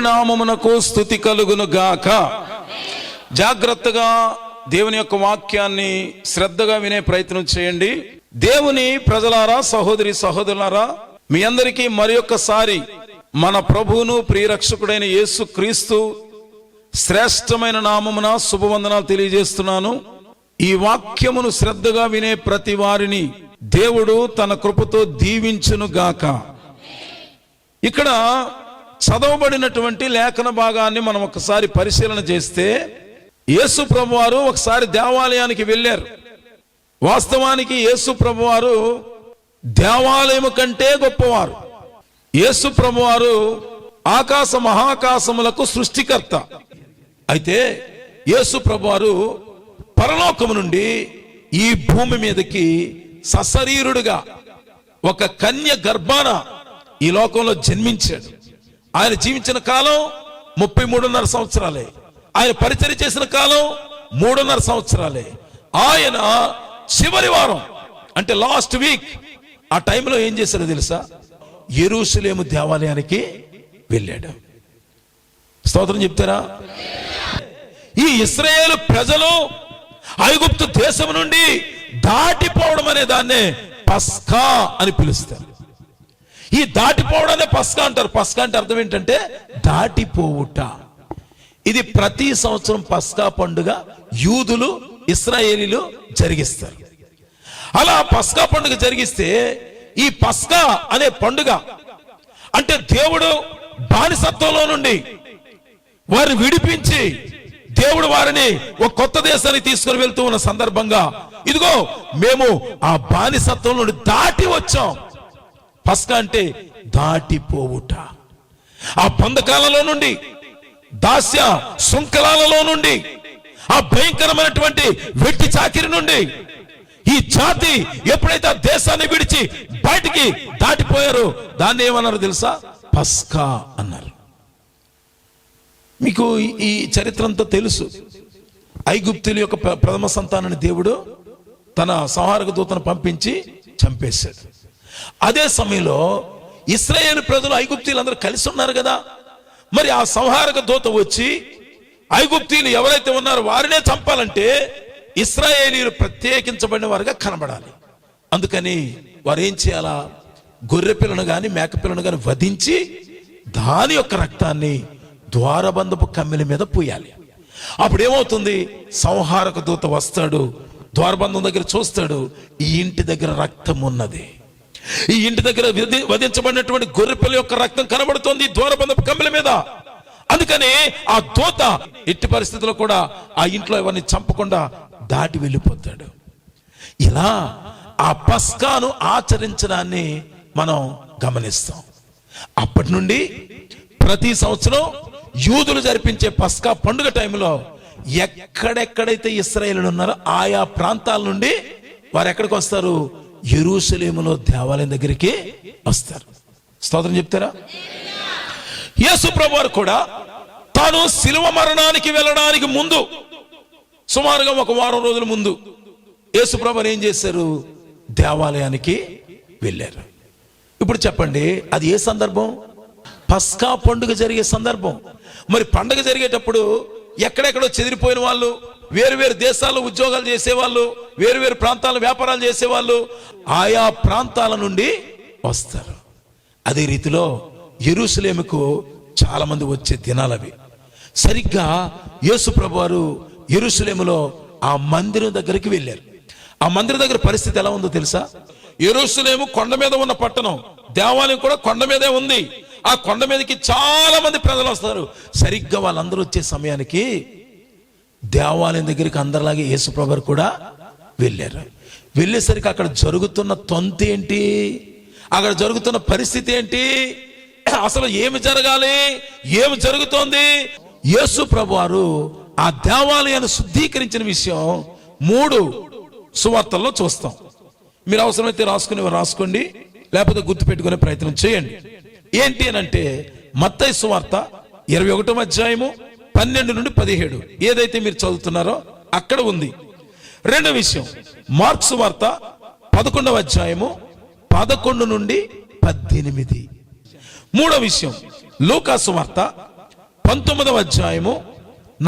దేవుని నామమునకు స్తుతి కలుగును గాక. జాగ్రత్తగా దేవుని యొక్క వాక్యాన్ని శ్రద్ధగా వినే ప్రయత్నం చేయండి. దేవుని ప్రజలారా, సహోదరి సహోదరులారా, మీ అందరికీ మరి ఒక్కసారి మన ప్రభువును ప్రియరక్షకుడైన యేసు క్రీస్తు శ్రేష్టమైన నామమున శుభవందనాలు తెలియజేస్తున్నాను. ఈ వాక్యమును శ్రద్ధగా వినే ప్రతి వారిని దేవుడు తన కృపతో దీవించును గాక. ఇక్కడ చదవబడినటువంటి లేఖన భాగాన్ని మనం ఒకసారి పరిశీలన చేస్తే, యేసు ప్రభువారు ఒకసారి దేవాలయానికి వెళ్ళారు. వాస్తవానికి యేసు ప్రభువారు దేవాలయము కంటే గొప్పవారు. యేసు ప్రభువారు ఆకాశ మహాకాశములకు సృష్టికర్త. అయితే యేసు ప్రభువారు పరలోకము నుండి ఈ భూమి మీదకి సశరీరుడుగా ఒక కన్య గర్భాన ఈ లోకంలో జన్మించాడు. ఆయన జీవించిన కాలం 33.5 సంవత్సరాలే. ఆయన పరిచర్య చేసిన కాలం 3.5 సంవత్సరాలే. ఆయన చివరి వారం అంటే లాస్ట్ వీక్ ఆ టైంలో ఏం చేశాడో తెలుసా? యెరూషలేము దేవాలయానికి వెళ్ళాడు. స్తోత్రం చెప్తారా? ఈ ఇశ్రాయేలు ప్రజలు ఐగుప్తు దేశం నుండి దాటిపోవడం అనే దాన్నే పస్కా అని పిలుస్తారు. ఈ దాటిపోవడాన్ని పస్కా అంటారు. పస్కా అంటే అర్థం ఏంటంటే దాటిపోవుట. ఇది ప్రతి సంవత్సరం పస్కా పండుగ యూదులు, ఇశ్రాయేలీలు జరిగిస్తారు. అలా పస్కా పండుగ జరిగిస్తే ఈ పస్కా అనే పండుగ అంటే దేవుడు బానిసత్వంలో నుండి వారిని విడిపించి దేవుడు వారిని ఒక కొత్త దేశానికి తీసుకుని వెళ్తూ ఉన్న సందర్భంగా, ఇదిగో మేము ఆ బానిసత్వం నుండి దాటి వచ్చాం. పస్కా అంటే దాటిపోవుట. ఆ బంధకాలలో నుండి, దాస్య శృంఖలాలలో నుండి, ఆ భయంకరమైనటువంటి వెట్టి చాకిరి నుండి ఈ జాతి ఎప్పుడైతే ఆ దేశాన్ని విడిచి బయటికి దాటిపోయారో దాన్ని ఏమన్నారు తెలుసా? పస్కా అన్నారు. మీకు ఈ చరిత్ర అంతా తెలుసు. ఐగుప్తుల యొక్క ప్రథమ సంతానాన్ని దేవుడు తన సంహారక దూతను పంపించి చంపేశాడు. అదే సమయంలో ఇశ్రాయేలు ప్రజలు ఐగుప్తీయులందరూ కలిసి ఉన్నారు కదా. మరి ఆ సంహారక దూత వచ్చి ఐగుప్తీయులు ఎవరైతే ఉన్నారో వారినే చంపాలంటే ఇశ్రాయేలీయులు ప్రత్యేకించబడిన వారుగా కనబడాలి. అందుకని వారు ఏం చేయాలా? గొర్రె పిల్లను గాని మేక పిల్లను గాని వధించి దాని యొక్క రక్తాన్ని ద్వారబంధపు కమ్మిల మీద పూయాలి. అప్పుడు ఏమవుతుంది? సంహారక దూత వస్తాడు, ద్వారబంధం దగ్గర చూస్తాడు, ఈ ఇంటి దగ్గర రక్తం ఉన్నది. ఈ ఇంటి దగ్గర వధించబడినటువంటి గొర్రెపిల్ల యొక్క రక్తం కనబడుతోంది ద్వారబంధపు కమ్మిల మీద. అందుకని ఆ దూత ఎట్టి పరిస్థితుల్లో కూడా ఆ ఇంట్లో ఎవరిని చంపకుండా దాటి వెళ్ళిపోతాడు. ఇలా ఆ పస్కాను ఆచరించడాన్ని మనం గమనిస్తాం. అప్పటి నుండి ప్రతి సంవత్సరం యూదులు జరిపించే పస్కా పండుగ టైంలో ఎక్కడెక్కడైతే ఇశ్రాయేలీయులు ఉన్నారో ఆయా ప్రాంతాల నుండి వారు ఎక్కడికి వస్తారు? యెరూషలేములో దేవాలయం దగ్గరికి వస్తారు. స్తోత్రం చెప్తారా? యేసు ప్రభువారు కూడా తాను శిలువ మరణానికి వెళ్ళడానికి ముందు, సుమారుగా 1 వారం రోజుల ముందు యేసు ప్రభువారు ఏం చేశారు? దేవాలయానికి వెళ్ళారు. ఇప్పుడు చెప్పండి, అది ఏ సందర్భం? పస్కా పండుగ జరిగే సందర్భం. మరి పండుగ జరిగేటప్పుడు ఎక్కడెక్కడో చెదిరిపోయిన వాళ్ళు, వేరు వేరు దేశాల్లో ఉద్యోగాలు చేసేవాళ్ళు, వేరు వేరు ప్రాంతాల్లో వ్యాపారాలు చేసేవాళ్ళు ఆయా ప్రాంతాల నుండి వస్తారు. అదే రీతిలో యెరూషలేముకు చాలా మంది వచ్చే దినాలవి. సరిగ్గా యేసు ప్రభువారు యెరూషలేములో ఆ మందిరం దగ్గరికి వెళ్ళారు. ఆ మందిరం దగ్గర పరిస్థితి ఎలా ఉందో తెలుసా? యెరూషలేము కొండ మీద ఉన్న పట్టణం, దేవాలయం కూడా కొండ మీదే ఉంది. ఆ కొండ మీదకి చాలా మంది ప్రజలు వస్తారు. సరిగ్గా వాళ్ళందరూ వచ్చే సమయానికి దేవాలయం దగ్గరికి అందరిలాగే యేసు ప్రభువారు కూడా వెళ్ళారు. వెళ్ళేసరికి అక్కడ జరుగుతున్న తొంత ఏంటి, అక్కడ జరుగుతున్న పరిస్థితి ఏంటి, అసలు ఏమి జరగాలి, ఏమి జరుగుతోంది? యేసు ప్రభువారు ఆ దేవాలయాన్ని శుద్ధీకరించిన విషయం 3 సువార్తల్లో చూస్తాం. మీరు అవసరమైతే రాసుకోండి, లేకపోతే గుర్తు పెట్టుకునే ప్రయత్నం చేయండి. ఏంటి అని అంటే, మత్తయి సువార్త 21వ అధ్యాయము 12 నుండి 17 ఏదైతే మీరు చదువుతున్నారో అక్కడ ఉంది. రెండో విషయం మార్కు సువార్త 11వ అధ్యాయము 11 నుండి 18. మూడో విషయం లూకా సువార్త 19వ అధ్యాయము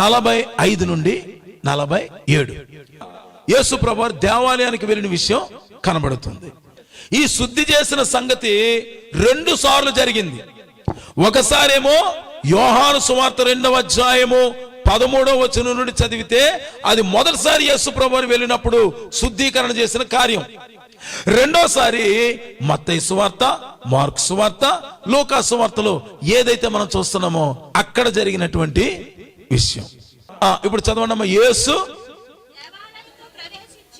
45 నుండి 47. యేసు ప్రభువారు దేవాలయానికి వెళ్ళిన విషయం కనబడుతుంది. ఈ శుద్ధి చేసిన సంగతి 2 సార్లు జరిగింది. ఒకసారేమో యోహాను సువార్త 2వ అధ్యాయము 13వ వచనం నుండి చదివితే అది మొదటిసారి యేసు ప్రభువారు వెళ్ళినప్పుడు శుద్ధీకరణ చేసిన కార్యం. రెండోసారి మత్తయి సువార్త, మార్కు సువార్త, లూకా సువార్తలో ఏదైతే మనం చూస్తున్నామో అక్కడ జరిగినటువంటి విషయం. ఇప్పుడు చదవండి. యేసు,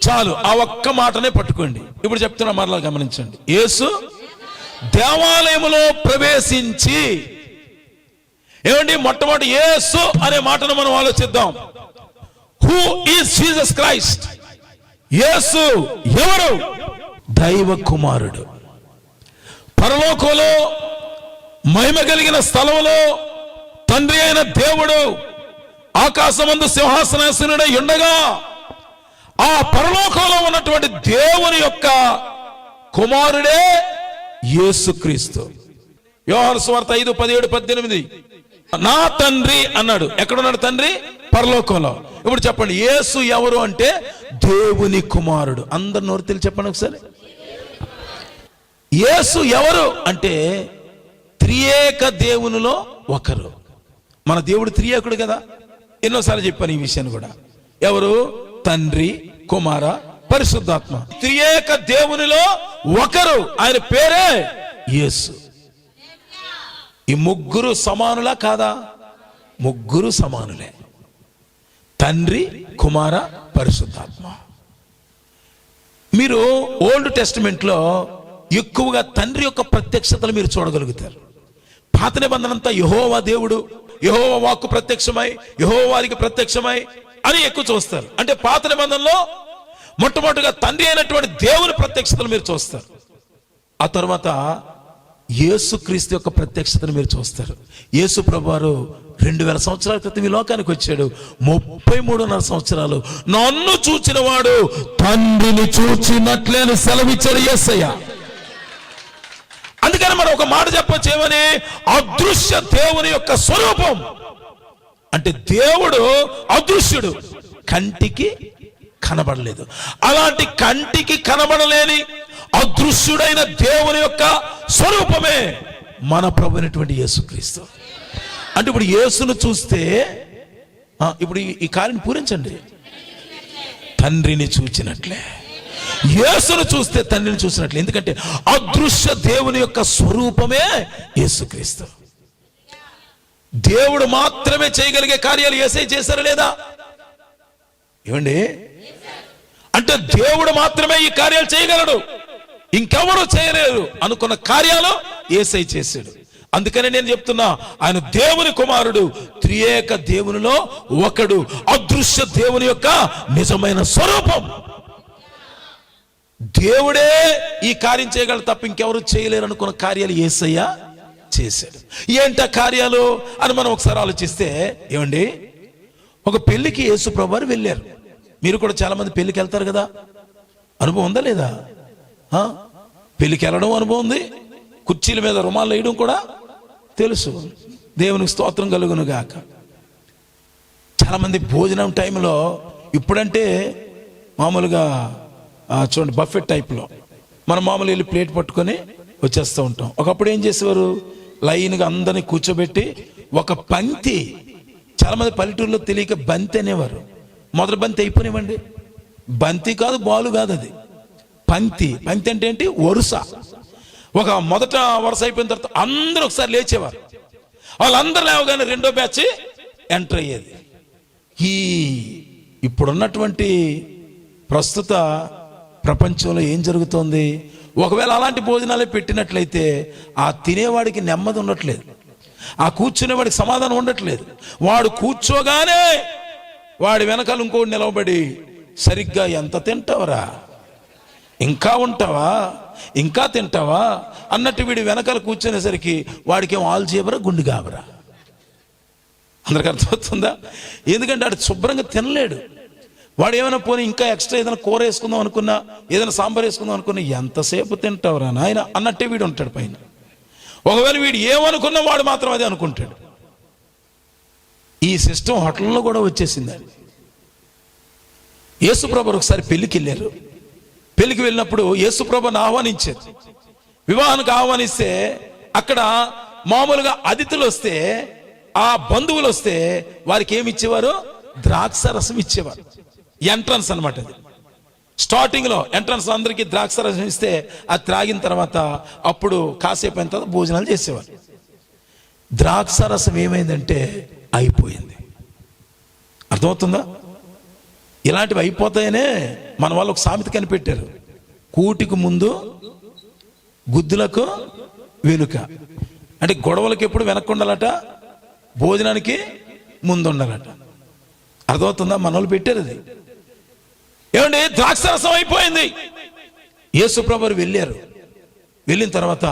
చాలు ఆ ఒక్క మాటనే పట్టుకోండి. ఇప్పుడు చెప్తున్నా, మరలా గమనించండి. యేసు దేవాలయములో ప్రవేశించి, ఏమండి, మొట్టమొదటి యేసు అనే మాటను మనం ఆలోచిద్దాం. Who is Jesus Christ? Yesu ఎవరు? దైవ కుమారుడు. పరలోకంలో మహిమ కలిగిన స్థలంలో తండ్రి అయిన దేవుడు ఆకాశమందు సింహాసనాసనుడై ఉండగా ఆ పరలోకంలో ఉన్నటువంటి దేవుని యొక్క కుమారుడే యేసుక్రీస్తు. యోహాను సువార్త 5:17-18 నా తండ్రి అన్నాడు. ఎక్కడున్నాడు తండ్రి? పరలోకంలో. ఇప్పుడు చెప్పండి, యేసు ఎవరు అంటే దేవుని కుమారుడు. అందరు నోరు తెలిసి చెప్పండి ఒకసారి. యేసు ఎవరు అంటే త్రియేక దేవునిలో ఒకరు. మన దేవుడు త్రియేకుడు కదా, ఎన్నోసార్లు చెప్పాను ఈ విషయాన్ని కూడా. ఎవరు? తండ్రి, కుమార, పరిశుద్ధాత్మ. త్రియేక దేవునిలో ఒకరు, ఆయన పేరే యేసు. ఈ ముగ్గురు సమానులా కాదా? ముగ్గురు సమానులే. తండ్రి, కుమార, పరిశుద్ధాత్మ. మీరు ఓల్డ్ టెస్టిమెంట్ లో ఎక్కువగా తండ్రి యొక్క ప్రత్యక్షతలు మీరు చూడగలుగుతారు. పాత నిబంధన అంతా యెహోవా దేవుడు, యెహోవా వాక్కు ప్రత్యక్షమై, యెహోవా వారికి ప్రత్యక్షమై అని ఎక్కువ చూస్తారు. అంటే పాత నిబంధనలో మొట్టమొదటిగా తండ్రి అయినటువంటి దేవుని ప్రత్యక్షతలు మీరు చూస్తారు. ఆ తర్వాత యేసుక్రీస్తు యొక్క ప్రత్యక్షతను మీరు చూస్తారు. యేసు ప్రభువారు 2000 సంవత్సరాల క్రితం ఈ లోకానికి వచ్చాడు. 33.5 సంవత్సరాలు నన్ను చూచిన వాడు తండ్రిని చూచినట్లే అని సెలవిచ్చాడు యేసయ్య. అందుకని మనం ఒక మాట చెప్పొచ్చు, ఏమని? అదృశ్య దేవుని యొక్క స్వరూపం. అంటే దేవుడు అదృశ్యుడు, కంటికి కనబడలేదు. అలాంటి కంటికి కనబడలేని అదృశ్యుడైన దేవుని యొక్క స్వరూపమే మన ప్రభు అయినటువంటి యేసుక్రీస్తు. అంటే ఇప్పుడు యేసును చూస్తే, ఇప్పుడు ఈ కార్యాన్ని పూరించండి, తండ్రిని చూచినట్లే. యేసును చూస్తే తండ్రిని చూసినట్లే. ఎందుకంటే అదృశ్య దేవుని యొక్క స్వరూపమే యేసుక్రీస్తు. దేవుడు మాత్రమే చేయగలిగే కార్యాలు యేసయ్య చేశారా లేదా? ఏమండి, అంటే దేవుడు మాత్రమే ఈ కార్యాలు చేయగలడు, ఇంకెవరు చేయలేరు అనుకున్న కార్యాలు యేసయ్య చేశాడు. అందుకనే నేను చెప్తున్నా, ఆయన దేవుని కుమారుడు, త్రియేక దేవునిలో ఒకడు, అదృశ్య దేవుని యొక్క నిజమైన స్వరూపం. దేవుడే ఈ కార్యం చేయగలడు తప్ప ఇంకెవరు చేయలేరు అనుకున్న కార్యాలు యేసయ్య చేశాడు. ఏంట కార్యాలు అని మనం ఒకసారి ఆలోచిస్తే, ఏమండి, ఒక పెళ్లికి యేసు ప్రభువారు వెళ్ళారు. మీరు కూడా చాలా మంది పెళ్లికి వెళ్తారు కదా, అనుభవం ఉందా లేదా? పెళ్లికి వెళ్ళడం అనుభవం ఉంది, కుర్చీల మీద రుమాలు వేయడం కూడా తెలుసు. దేవునికి స్తోత్రం కలుగును గాక. చాలా మంది భోజనం టైంలో, ఇప్పుడంటే మామూలుగా చూడండి బఫెట్ టైప్లో మనం మామూలు వెళ్ళి ప్లేట్ పట్టుకొని వచ్చేస్తూ ఉంటాం. ఒకప్పుడు ఏం చేసేవారు? లైన్గా అందరినీ కూర్చోబెట్టి ఒక పంక్తి, చాలా మంది పల్లెటూరులో తెలియక బంతి అనేవారు. మొదటి బంతి అయిపోయినామండి. బంతి కాదు, బాలు కాదు, అది పంక్తి. పంక్తి అంటే ఏంటి? వరుస. ఒక మొదట వరుస అయిపోయిన తర్వాత అందరూ ఒకసారి లేచేవారు. వాళ్ళందరూ లేవగానే రెండో బ్యాచ్ ఎంటర్ అయ్యేది. ఇప్పుడున్నటువంటి ప్రస్తుత ప్రపంచంలో ఏం జరుగుతోంది? ఒకవేళ అలాంటి భోజనాలే పెట్టినట్లయితే ఆ తినేవాడికి నెమ్మది ఉండట్లేదు, ఆ కూర్చునేవాడికి సమాధానం ఉండట్లేదు. వాడు కూర్చోగానే వాడి వెనకాల ఇంకోటి నిలవబడి, సరిగ్గా ఎంత తింటావరా, ఇంకా ఉంటావా, ఇంకా తింటావా అన్నట్టు వీడి వెనకాల కూర్చునేసరికి వాడికేమో ఆల్జీబ్రా, గుండు గాబరా. అందరికి అర్థమవుతుందా? ఎందుకంటే వాడు శుభ్రంగా తినలేడు. వాడు ఏమైనా పోనీ ఇంకా ఎక్స్ట్రా ఏదైనా కూర వేసుకుందాం అనుకున్నా, ఏదైనా సాంబార్ వేసుకుందాం అనుకున్నా, ఎంతసేపు తింటావురా నాయన అన్నట్టే వీడు ఉంటాడు పైన. ఒకవేళ వీడు ఏమనుకున్నా వాడు మాత్రం అదే అనుకుంటాడు. ఈ సిస్టమ్ హోటల్లో కూడా వచ్చేసిందండి. యేసుప్రభు ఒకసారి పెళ్లికి వెళ్ళారు. పెళ్లికి వెళ్ళినప్పుడు యేసుప్రభుని ఆహ్వానించారు. వివాహానికి ఆహ్వానిస్తే అక్కడ మామూలుగా అతిథులు వస్తే, ఆ బంధువులు వస్తే వారికి ఏమి ఇచ్చేవారు? ద్రాక్ష రసం ఇచ్చేవారు. ఎంట్రన్స్ అనమాట. అది స్టార్టింగ్ లో ఎంట్రన్స్ అందరికీ ద్రాక్ష రసం ఇస్తే అది త్రాగిన తర్వాత అప్పుడు కాసేపు అయిన తర్వాత భోజనాలు చేసేవారు. ద్రాక్ష రసం ఏమైందంటే అయిపోయింది. అర్థమవుతుందా? ఇలాంటివి అయిపోతాయనే మన వాళ్ళు ఒక సామెత కనిపెట్టారు, కూటికి ముందు గుద్దులకు వెనుక. అంటే గొడవలకి ఎప్పుడు వెనక్కి ఉండాలట, భోజనానికి ముందు ఉండాలట. అర్థమవుతుందా? మన వాళ్ళు పెట్టారు అది. ఏమండి, ద్రాక్షరసం అయిపోయింది. యేసుప్రభు వెళ్ళారు. వెళ్ళిన తర్వాత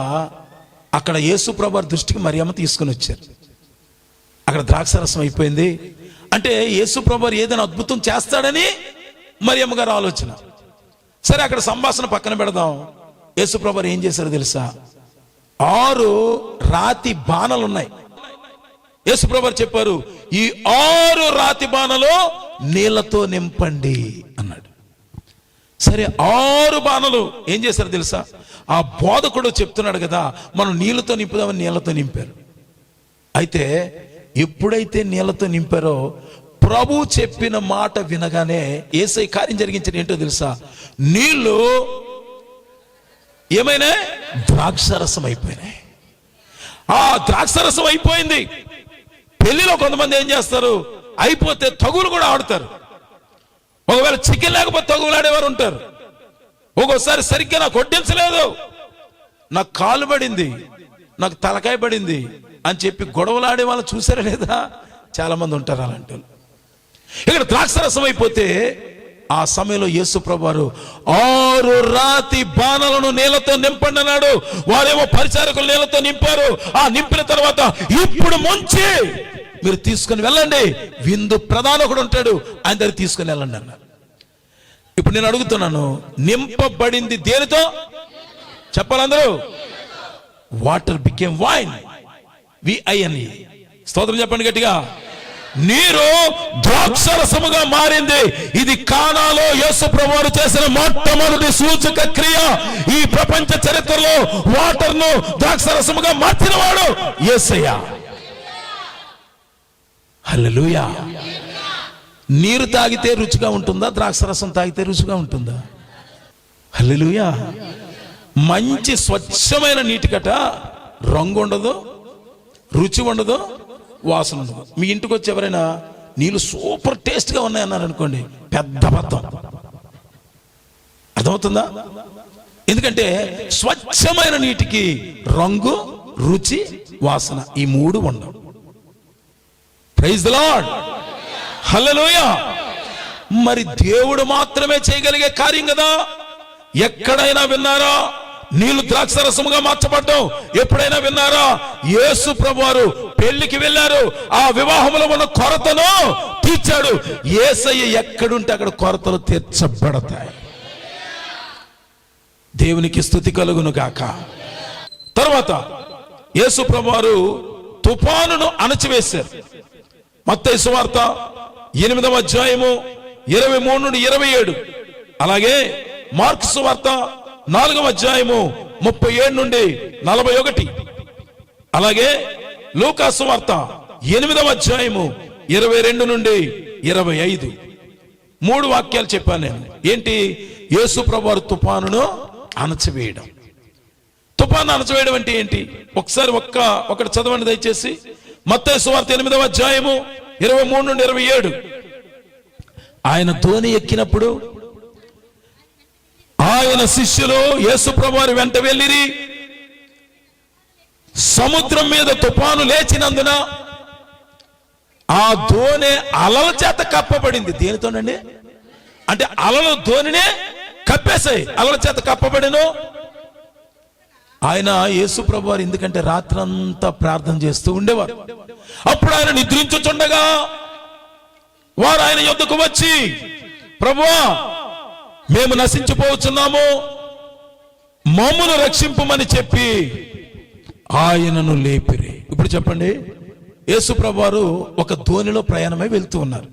అక్కడ యేసుప్రభు దృష్టికి మరియమ్మ తీసుకుని వచ్చారు. అక్కడ ద్రాక్షరసం అయిపోయింది అంటే యేసుప్రభు ఏదైనా అద్భుతం చేస్తాడని మరియమ్మ గారు ఆలోచన. సరే, అక్కడ సంభాషణ పక్కన పెడదాం. యేసుప్రభు ఏం చేశారో తెలుసా? 6 రాతి బాణలు ఉన్నాయి. యేసుప్రభు చెప్పారు, ఈ 6 రాతి బాణలు నీళ్లతో నింపండి అన్నాడు. సరే, 6 బాణలు ఏం చేశారు తెలుసా? ఆ బోధకుడు చెప్తున్నాడు కదా, మనం నీళ్లతో నింపుదామని నీళ్లతో నింపారు. అయితే ఎప్పుడైతే నీళ్లతో నింపారో ప్రభు చెప్పిన మాట వినగానే యేసయ్య కార్యం జరిగించిన ఏంటో తెలుసా? నీళ్లు ఏమైనా ద్రాక్షరసం అయిపోయినాయి. ఆ ద్రాక్షరసం అయిపోయింది. పెళ్లిలో కొంతమంది ఏం చేస్తారు? అయిపోతే తగులు కూడా ఆడుతారు. ఒకవేళ చికెన్ లేకపోతే తగులు ఆడేవారు ఉంటారు. ఒక్కోసారి సరిగ్గా నాకు వడ్డించలేదు, నాకు కాలు పడింది, నాకు తలకాయ పడింది అని చెప్పి గొడవలు ఆడే వాళ్ళు చూసారా లేదా? చాలా మంది ఉంటారు అలాంటి వాళ్ళు. ఇక్కడ ద్రాక్షరసం అయిపోతే ఆ సమయంలో యేసుప్రభు 6 రాతి బాణలను నీళ్లతో నింపండి అన్నాడు. వారేమో పరిచారకులు నీళ్లతో నింపారు. ఆ నింపిన తర్వాత ఇప్పుడు ముంచి మీరు తీసుకుని వెళ్ళండి, విందు ప్రధానకుడు ఉంటాడు, ఆయన దగ్గర తీసుకుని వెళ్ళండి అన్నారు. ఇప్పుడు నేను అడుగుతున్నాను, నింపబడింది దేనితో చెప్పాలందరూ? Water became wine. VINE. స్తోత్రం చెప్పండి గట్టిగా. నీరు ద్రాక్షరసముగా మారింది. ఇది కానాలో యేసుప్రభువు చేసిన మొట్టమొదటి సూచక క్రియ. ఈ ప్రపంచ చరిత్రలో వాటర్ ను ద్రాక్షరసముగా మార్చిన వాడు యేసయ్య. హల్లెలూయా. నీరు తాగితే రుచిగా ఉంటుందా? ద్రాక్షరసం తాగితే రుచిగా ఉంటుందా? హల్లెలూయా. మంచి స్వచ్ఛమైన నీటికట రంగు ఉండదు, రుచి ఉండదు, వాసన ఉండదు. మీ ఇంటికి వచ్చి ఎవరైనా నీళ్ళు సూపర్ టేస్ట్గా ఉన్నాయన్నారు అనుకోండి, పెద్ద అబద్ధం. అర్థమవుతుందా? ఎందుకంటే స్వచ్ఛమైన నీటికి రంగు, రుచి, వాసన ఈ 3 ఉండవు. Praise the Lord. హల్లెలూయా. మరి దేవుడు మాత్రమే చేయగలిగే కార్యం కదా. ఎక్కడైనా విన్నారా నీళ్లు ద్రాక్షరసముగా మార్చబడ్డం? ఎప్పుడైనా విన్నారా? యేసు ప్రభువారు పెళ్లికి వెళ్ళారు, ఆ వివాహంలో ఉన్న కొరతను తీర్చాడు. యేసయ్య ఎక్కడుంటే అక్కడ కొరతలు తీర్చబడతాయి. దేవునికి స్తుతి కలుగును గాక. తర్వాత యేసు ప్రభువారు తుఫానును అణచివేశారు. మత్తయి సువార్త 8వ అధ్యాయము 23 నుండి 27, అలాగే మార్కు సువార్త 4వ అధ్యాయము 37 నుండి 41, అలాగే లూకా సువార్త 8వ అధ్యాయము 22 నుండి 25. 3 వాక్యాలు చెప్పాను నేను. ఏంటి? యేసు ప్రభువారు తుఫానును అణచివేయడం. తుఫాను అణచివేయడం అంటే ఏంటి? ఒకసారి ఒకటి చదవండి దయచేసి. మత్తయి సువార్త 8వ అధ్యాయము 23 నుండి 27. ఆయన ధోని ఎక్కినప్పుడు ఆయన శిష్యులు యేసు ప్రభువారి వెంట వెళ్ళిరి. సముద్రం మీద తుఫాను లేచినందున ఆ ధోని అలల చేత కప్పబడింది. దేనితోనండి? అంటే అలలు ధోనినే కప్పేశాయి, అలల చేత కప్పబడిను. ఆయన యేసు ప్రభువారు ఎందుకంటే రాత్రంతా ప్రార్థన చేస్తూ ఉండేవారు. అప్పుడు ఆయన నిద్రించుచుండగా వారు ఆయన యొద్దకు వచ్చి, ప్రభువా, మేము నశించిపోతున్నాము, మమ్మును రక్షింపమని చెప్పి ఆయనను లేపిరి. ఇప్పుడు చెప్పండి, యేసుప్రభు వారు ఒక ధోనిలో ప్రయాణమై వెళ్తూ ఉన్నారు.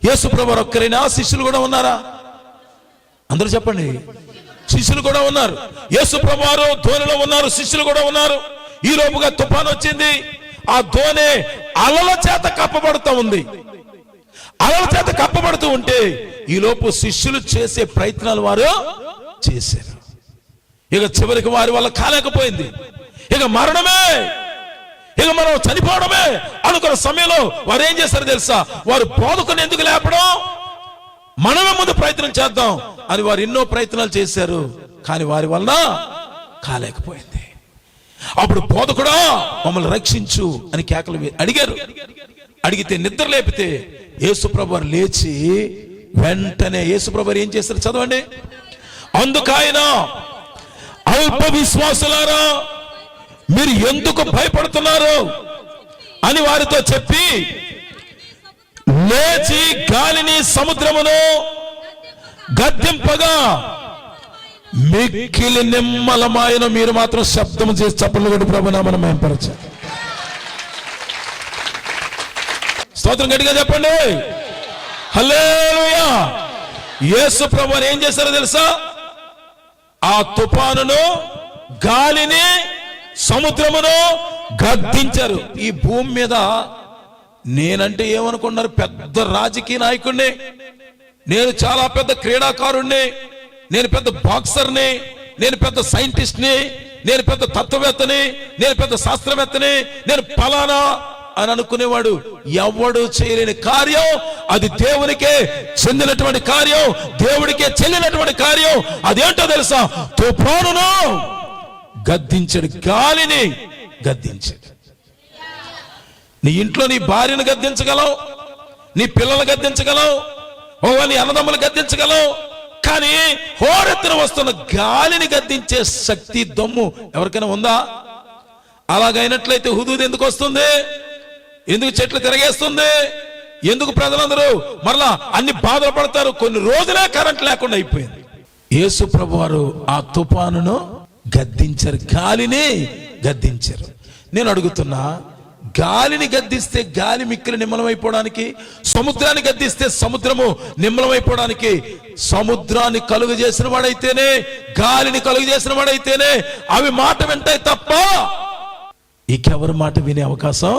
యేసుప్రభు వారు ఒక్కరైనా, శిష్యులు కూడా ఉన్నారా? అందరూ చెప్పండి. శిష్యులు కూడా ఉన్నారు. యేసుప్రభు వారు ధోనిలో ఉన్నారు, శిష్యులు కూడా ఉన్నారు. ఈ లోపుగా తుఫాను వచ్చింది. ఆ ధోని అలల చేత కప్పబడుతూ ఉంది. అలల చేత కప్పబడుతూ ఉంటే ఈ లోపు శిష్యులు చేసే ప్రయత్నాలు వారు చేశారు. ఇక చివరికి వారి వల్ల కాలేకపోయింది. ఇక మరణమే, ఇక మనం చనిపోవడమే అనుకున్న సమయంలో వారు ఏం చేశారు తెలుసా? వారు బోధకుని ఎందుకు లేపడం, మనమే ముందు ప్రయత్నం చేద్దాం అని వారు ఎన్నో ప్రయత్నాలు చేశారు. కానీ వారి వల్ల కాలేకపోయింది. అప్పుడు బోధకుడా మమ్మల్ని రక్షించు అని కేకలు అడిగారు. అడిగితే నిద్ర లేపితే యేసుప్రభు వారు లేచి వెంటనే యేసుప్రభు వారు ఏం చేశారు చదవండి. అందుకైన అల్ప విశ్వాసులారా మీరు ఎందుకు భయపడుతున్నారు అని వారితో చెప్పి లేచి గాలిని సముద్రమును గద్దింపగా మిక్కిలి నిమ్మలమాయను మీరు మాత్రం శబ్దం చేసి చప్పట్లు కొట్టి ప్రభునామమున మహిమపరచండి. స్తోత్రం గట్టిగా చెప్పండి. హల్లెలూయా. యేసు ప్రభువు ఏం చేశారో తెలుసా? ఆ తుఫానును, గాలిని, సముద్రమును గద్దించారు. ఈ భూమి మీద నేనంటే ఏమనుకున్నారు? పెద్ద రాజకీయ నాయకుడిని, నేను చాలా పెద్ద క్రీడాకారుణ్ణి, నేను పెద్ద బాక్సర్ని, నేను పెద్ద సైంటిస్ట్ని, నేను పెద్ద తత్వవేత్తని, నేను పెద్ద శాస్త్రవేత్తని, నేను ఫలానా అని అనుకునేవాడు. ఎవడు చేయలేని కార్యం అది దేవునికే చెందినటువంటి కార్యం, దేవుడికే చెందినటువంటి కార్యం. అదేంటో తెలుసా? తుఫానును గద్దించాడు, గాలిని గద్దించాడు. నీ ఇంట్లో నీ భార్యను గద్దించగలవు, నీ పిల్లలు గద్దించగలవు, నీ అన్నదమ్ములు గద్దించగలవు. కానీ హోరెత్తున వస్తున్న గాలిని గద్దించే శక్తి, దమ్ము ఎవరికైనా ఉందా? అలాగైనట్లయితే హుదూద్ ఎందుకు వస్తుంది? ఎందుకు చెట్లు తిరగేస్తుంది? ఎందుకు ప్రజలందరూ మరలా అన్ని బాధలు పడతారు? కొన్ని రోజులే కరెంట్ లేకుండా అయిపోయింది. యేసు ప్రభు వారు ఆ తుఫానును గద్దించారు, గాలిని గద్దించారు. నేను అడుగుతున్నా, గాలిని గద్దిస్తే గాలి మిక్కిలి నిమ్మలమైపోవడానికి, సముద్రాన్ని గద్దిస్తే సముద్రము నిమ్మలమైపోవడానికి, సముద్రాన్ని కలుగు చేసిన వాడైతేనే, గాలిని కలుగు చేసిన వాడైతేనే అవి మాట వింటాయి తప్ప ఇంకెవరి మాట వినే అవకాశం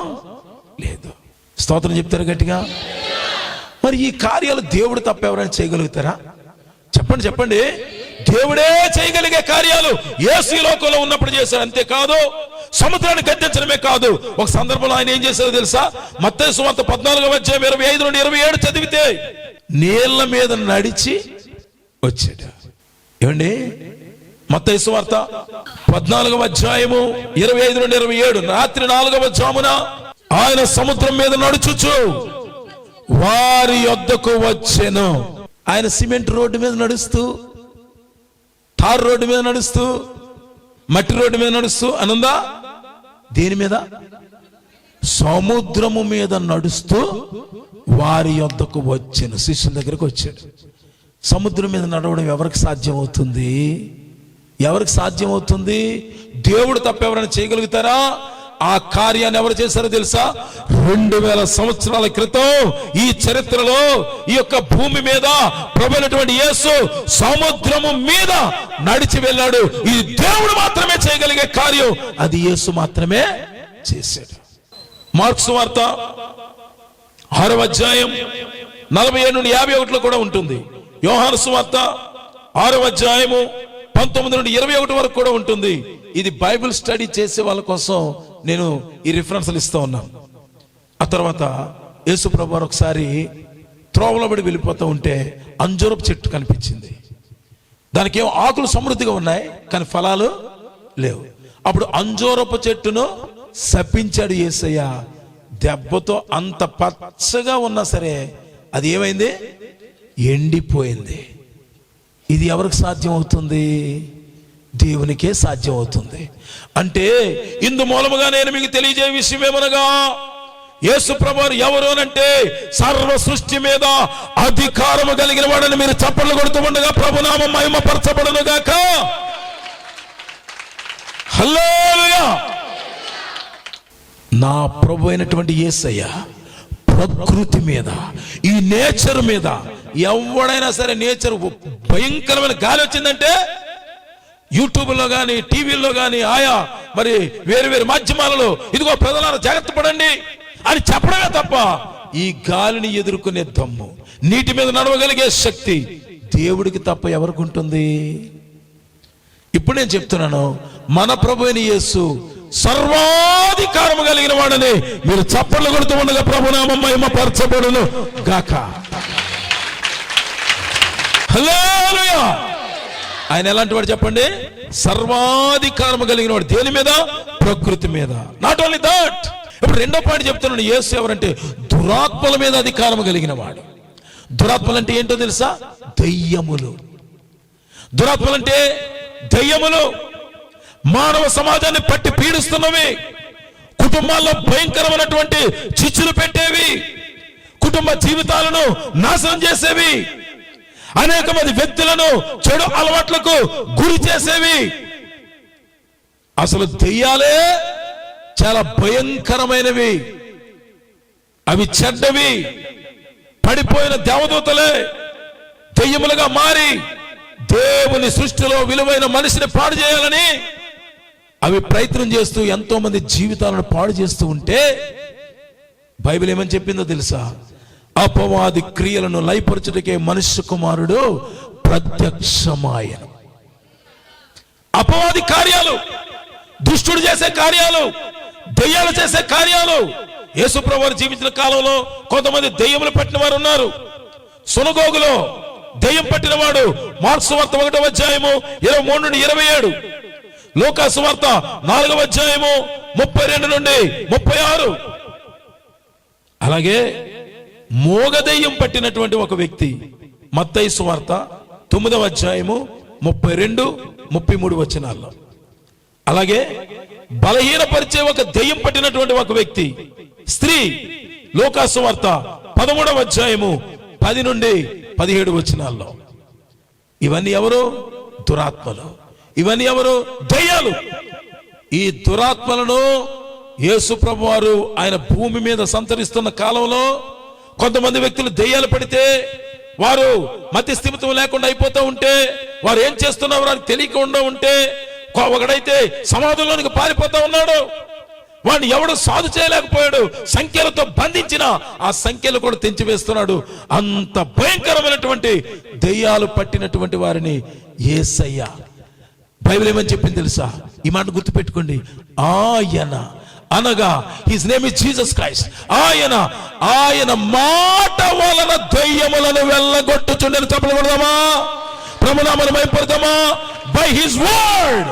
లేదు. స్తోత్రం చెప్తారు గట్టిగా. మరి ఈ కార్యాలు దేవుడు తప్ప ఎవరైనా చేయగలుగుతారా? చెప్పండి చెప్పండి. దేవుడే చేయగలిగే కార్యాలు యేసు ఈ లోకంలో ఉన్నప్పుడు చేశాడు. అంతేకాదు, సముద్రాన్ని గద్దించడమే కాదు. ఒక సందర్భంలో ఆయన ఏం చేశారో తెలుసా? మత్తయి సువార్త 14:25-27 చదివితే నీళ్ల మీద నడిచి వచ్చాడు. ఏమండి? మత్తయి సువార్త 14:25-27 రాత్రి 4వ జామున ఆయన సముద్రం మీద నడుచుచు వారి యొద్దకు వచ్చెను. ఆయన సిమెంట్ రోడ్డు మీద నడుస్తూ, తార్ రోడ్డు మీద నడుస్తూ, మట్టి రోడ్డు మీద నడుస్తూ అనుందా? దేని మీద? సముద్రము మీద నడుస్తూ వారి యొద్దకు వచ్చెను. శిష్యుల దగ్గరకు వచ్చాడు. సముద్రం మీద నడవడం ఎవరికి సాధ్యం అవుతుంది? ఎవరికి సాధ్యం అవుతుంది? దేవుడు తప్ప ఎవరైనా చేయగలుగుతారా? ఆ కార్యాన్ని ఎవరు చేశారో తెలుసా? 2000 సంవత్సరాల క్రితం ఈ చరిత్రలో ఈ యొక్క భూమి మీద ప్రభువైనటువంటి యేసు సముద్రము మీద నడిచి వెళ్ళాడు. ఇది దేవుడు మాత్రమే చేయగలిగే కార్యం, అది యేసు మాత్రమే చేశాడు. మార్కు సువార్త 6:47-51 కూడా ఉంటుంది. యోహాను సువార్త 6:19-21 వరకు కూడా ఉంటుంది. ఇది బైబిల్ స్టడీ చేసే వాళ్ళ కోసం నేను ఈ రిఫరెన్స్లు ఇస్తూ ఉన్నాను. ఆ తర్వాత యేసు ప్రభువు ఒకసారి త్రోవలో పడి వెళ్ళిపోతూ ఉంటే అంజూరపు చెట్టు కనిపించింది. దానికి ఏమో ఆకులు సమృద్ధిగా ఉన్నాయి, కానీ ఫలాలు లేవు. అప్పుడు అంజూరపు చెట్టును శపించాడు యేసయ్య. దెబ్బతో అంత పచ్చగా ఉన్నా సరే అది ఏమైంది? ఎండిపోయింది. ఇది ఎవరికి సాధ్యం అవుతుంది? దేవునికే సాధ్యం అవుతుంది. అంటే ఇందు మూలముగా నేను మీకు తెలియజే విషయం ఏమనగా, యేసు ప్రభువు ఎవరు అంటే సర్వ సృష్టి మీద అధికారము కలిగిన వాడని మీరు చప్పట్లు కొడుతూ ఉండగా ప్రభునామం మహిమపరచబడును గాక. హల్లెలూయా. నా ప్రభు అయినటువంటి యేసయ్య ప్రకృతి మీద, ఈ నేచర్ మీద, ఎవడైనా సరే నేచర్ భయంకరమైన గాలి వచ్చిందంటే యూట్యూబ్లో కానీ టీవీల్లో కానీ ఆయా మరి వేరు వేరు మాధ్యమాలలో ఇదిగో ప్రజలారా జాగ్రత్త పడండి అని చెప్పడమే తప్ప ఈ గాలిని ఎదుర్కొనే దమ్ము, నీటి మీద నడవగలిగే శక్తి దేవుడికి తప్ప ఎవరికి ఉంటుంది? ఇప్పుడు నేను చెప్తున్నాను, మన ప్రభు అయిన యేసు సర్వాధికారము కలిగిన వాడని మీరు చప్పట్లు కొడుతూ ఉండగా ప్రభునామం మహిమపరచబడును గాక. హల్లెలూయా. ఆయన ఎలాంటి వాడు చెప్పండి? సర్వాధికారము కలిగిన వాడు. దేని మీద? ప్రకృతి మీద. నాట్ ఓన్లీ దట్, ఇప్పుడు రెండో పాయింట్ చెప్తున్నాను. యేసు ఎవరంటే దురాత్మల మీద అధికారం కలిగిన వాడు. దురాత్మలు అంటే ఏంటో తెలుసా? దయ్యములు. దురాత్మలు అంటే దయ్యములు. మానవ సమాజాన్ని పట్టి పీడిస్తున్నవి, కుటుంబాల్లో భయంకరమైనటువంటి చిచ్చులు పెట్టేవి, కుటుంబ జీవితాలను నాశనం చేసేవి, అనేక మంది వ్యక్తులను చెడు అలవాట్లకు గురి చేసేవి. అసలు దెయ్యాలే చాలా భయంకరమైనవి, అవి చెడ్డవి. పడిపోయిన దేవదూతలే దెయ్యములుగా మారి దేవుని సృష్టిలో విలువైన మనిషిని పాడు చేయాలని అవి ప్రయత్నం చేస్తూ ఎంతో మంది జీవితాలను పాడు చేస్తూ ఉంటే బైబిల్ ఏమని చెప్పిందో తెలుసా? అపవాది క్రియలను లయపరచుటకే మనుష్య కుమారుడు ప్రత్యక్షమాయను. అపవాది కార్యాలు, దుష్టుడు చేసే కార్యాలు, దెయ్యాలు చేసే కార్యాలు. యేసుప్రభువు జీవించిన కాలంలో కొంతమంది దెయ్యములు పట్టిన వారు ఉన్నారు. సునగోగులో దెయ్యం పట్టిన వాడు మార్కు సువార్త 1వ అధ్యాయము 23 నుండి 27, లూకా సువార్త 4వ అధ్యాయము 32 నుండి 36. అలాగే మోగదెయ్యం పట్టినటువంటి ఒక వ్యక్తి మత్తయి సువార్త 9వ అధ్యాయము 32, 33 వచనాల్లో. అలాగే బలహీనపరిచే ఒక దెయ్యం పట్టినటువంటి ఒక వ్యక్తి స్త్రీ లూకా సువార్త 13వ అధ్యాయము 10 నుండి 17 వచనాల్లో. ఇవన్నీ ఎవరు? దురాత్మలు. ఇవన్నీ ఎవరు? దయ్యాలు. ఈ దురాత్మలను యేసు ప్రభువు వారు ఆయన భూమి మీద సంచరిస్తున్న కాలంలో కొంతమంది వ్యక్తులు దెయ్యాలు పడితే వారు మతి స్థిమితం లేకుండా అయిపోతూ ఉంటే, వారు ఏం చేస్తున్నారో అని తెలియకుండా ఉంటే, ఒకడైతే సమాధుల్లోనికి పారిపోతా ఉన్నాడు, వాడిని ఎవడు సాధు చేయలేకపోయాడు. సంఖ్యలతో బంధించిన ఆ సంఖ్యలు కూడా తెంచివేస్తున్నాడు. అంత భయంకరమైనటువంటి దెయ్యాలు పట్టినటువంటి వారిని యేసయ్య, బైబిల్ ఏమని చెప్పింది తెలుసా? ఈ మాట గుర్తుపెట్టుకోండి. ఆయన అనగా his name is Jesus Christ. ఆయన మాట వలన దయ్యములను వెళ్ళగొట్టుచుండని చెప్పలు కొడదామా? ప్రభునామమును మహిమపడదామా? By his word.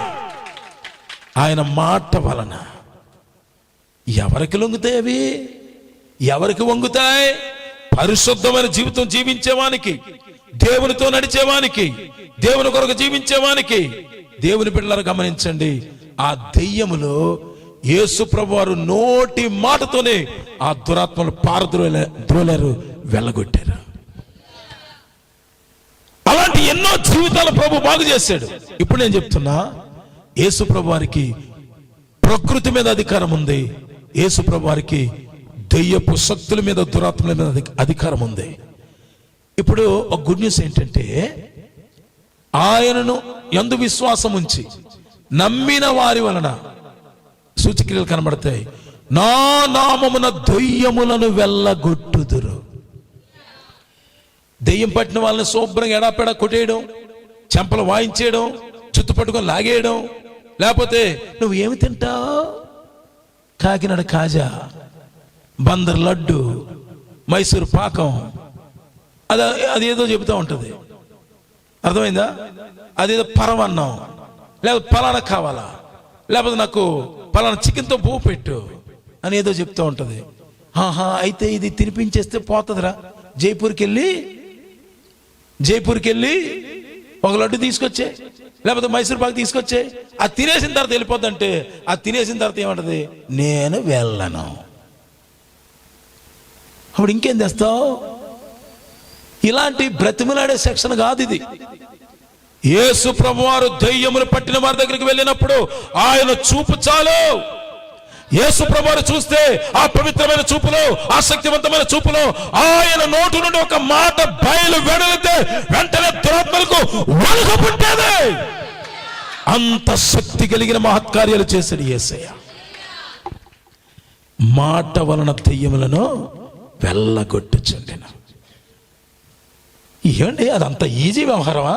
ఆయన మాట వలన ఎవరికి లొంగుతాయి? అవి ఎవరికి వంగుతాయి? పరిశుద్ధమైన జీవితం జీవించేవానికి, దేవునితో నడిచేవానికి, దేవుని కొరకు జీవించేవానికి. దేవుని బిడ్డలారా గమనించండి, ఆ దెయ్యములు యేసు ప్రభువారు నోటి మాటతోనే ఆ దురాత్మలు పారద్రోలారు, వెళ్ళగొట్టారు. అలాంటి ఎన్నో జీవితాల ప్రభు బాగు చేశాడు. ఇప్పుడు నేను చెప్తున్నా, యేసు ప్రభువారికి ప్రకృతి మీద అధికారం ఉంది. యేసు ప్రభువారికి దెయ్యపు శక్తుల మీద, దురాత్మల మీద అధికారం ఉంది. ఇప్పుడు ఒక గుడ్ న్యూస్ ఏంటంటే, ఆయనను యందు విశ్వాసం ఉంచి నమ్మిన వారి వలన సూచక్రియలు కనబడతాయి. నా నామమున దెయ్యములను వెళ్ళగొట్టుదురు. దెయ్యం పట్టిన వాళ్ళని శుభ్రంగా ఎడాపెడా కొట్టేయడం, చెంపలు వాయించేయడం, చుట్టు పట్టుకొని లాగేయడం. లేకపోతే నువ్వు ఏమి తింటావు? కాకినాడ కాజా, బందర్ లడ్డు, మైసూరు పాకం, అదేదో చెబుతూ ఉంటుంది. అర్థమైందా? అదేదో పరమన్నం, లేకపోతే పలానా కావాలా, లేకపోతే నాకు పలానా చికెన్తో పువ్వు పెట్టు అని ఏదో చెప్తూ ఉంటుంది. అయితే ఇది తినిపించేస్తే పోతుందిరా. జైపూర్కి వెళ్ళి ఒక లడ్డు తీసుకొచ్చే, లేకపోతే మైసూర్ పాక్ తీసుకొచ్చే. అది తినేసిన తర్వాత వెళ్ళిపోద్దంటే, అది తినేసిన తర్వాత ఏమంటది? నేను వెళ్ళను. అప్పుడు ఇంకేం చేస్తావు? ఇలాంటి బ్రతిమలాడే సెక్షన్ కాదు ఇది. యేసు ప్రభువారు దెయ్యములు పట్టిన వారి దగ్గరికి వెళ్ళినప్పుడు ఆయన చూపు చాలు. యేసు ప్రభువును చూస్తే ఆ పవిత్రమైన చూపులో, ఆ శక్తివంతమైన చూపులో ఆయన నోటు నుండి ఒక మాట బయలు వెడలితే వెంటనే దురాత్మలకు వణుకు పుట్టేది. అంత శక్తి కలిగిన మహత్కార్యాలు చేశాడు యేసయ్య. మాట వలన దెయ్యములను వెళ్ళగొట్టుచుండెను. ఏమండి, అదంత ఈజీ వ్యవహారమా?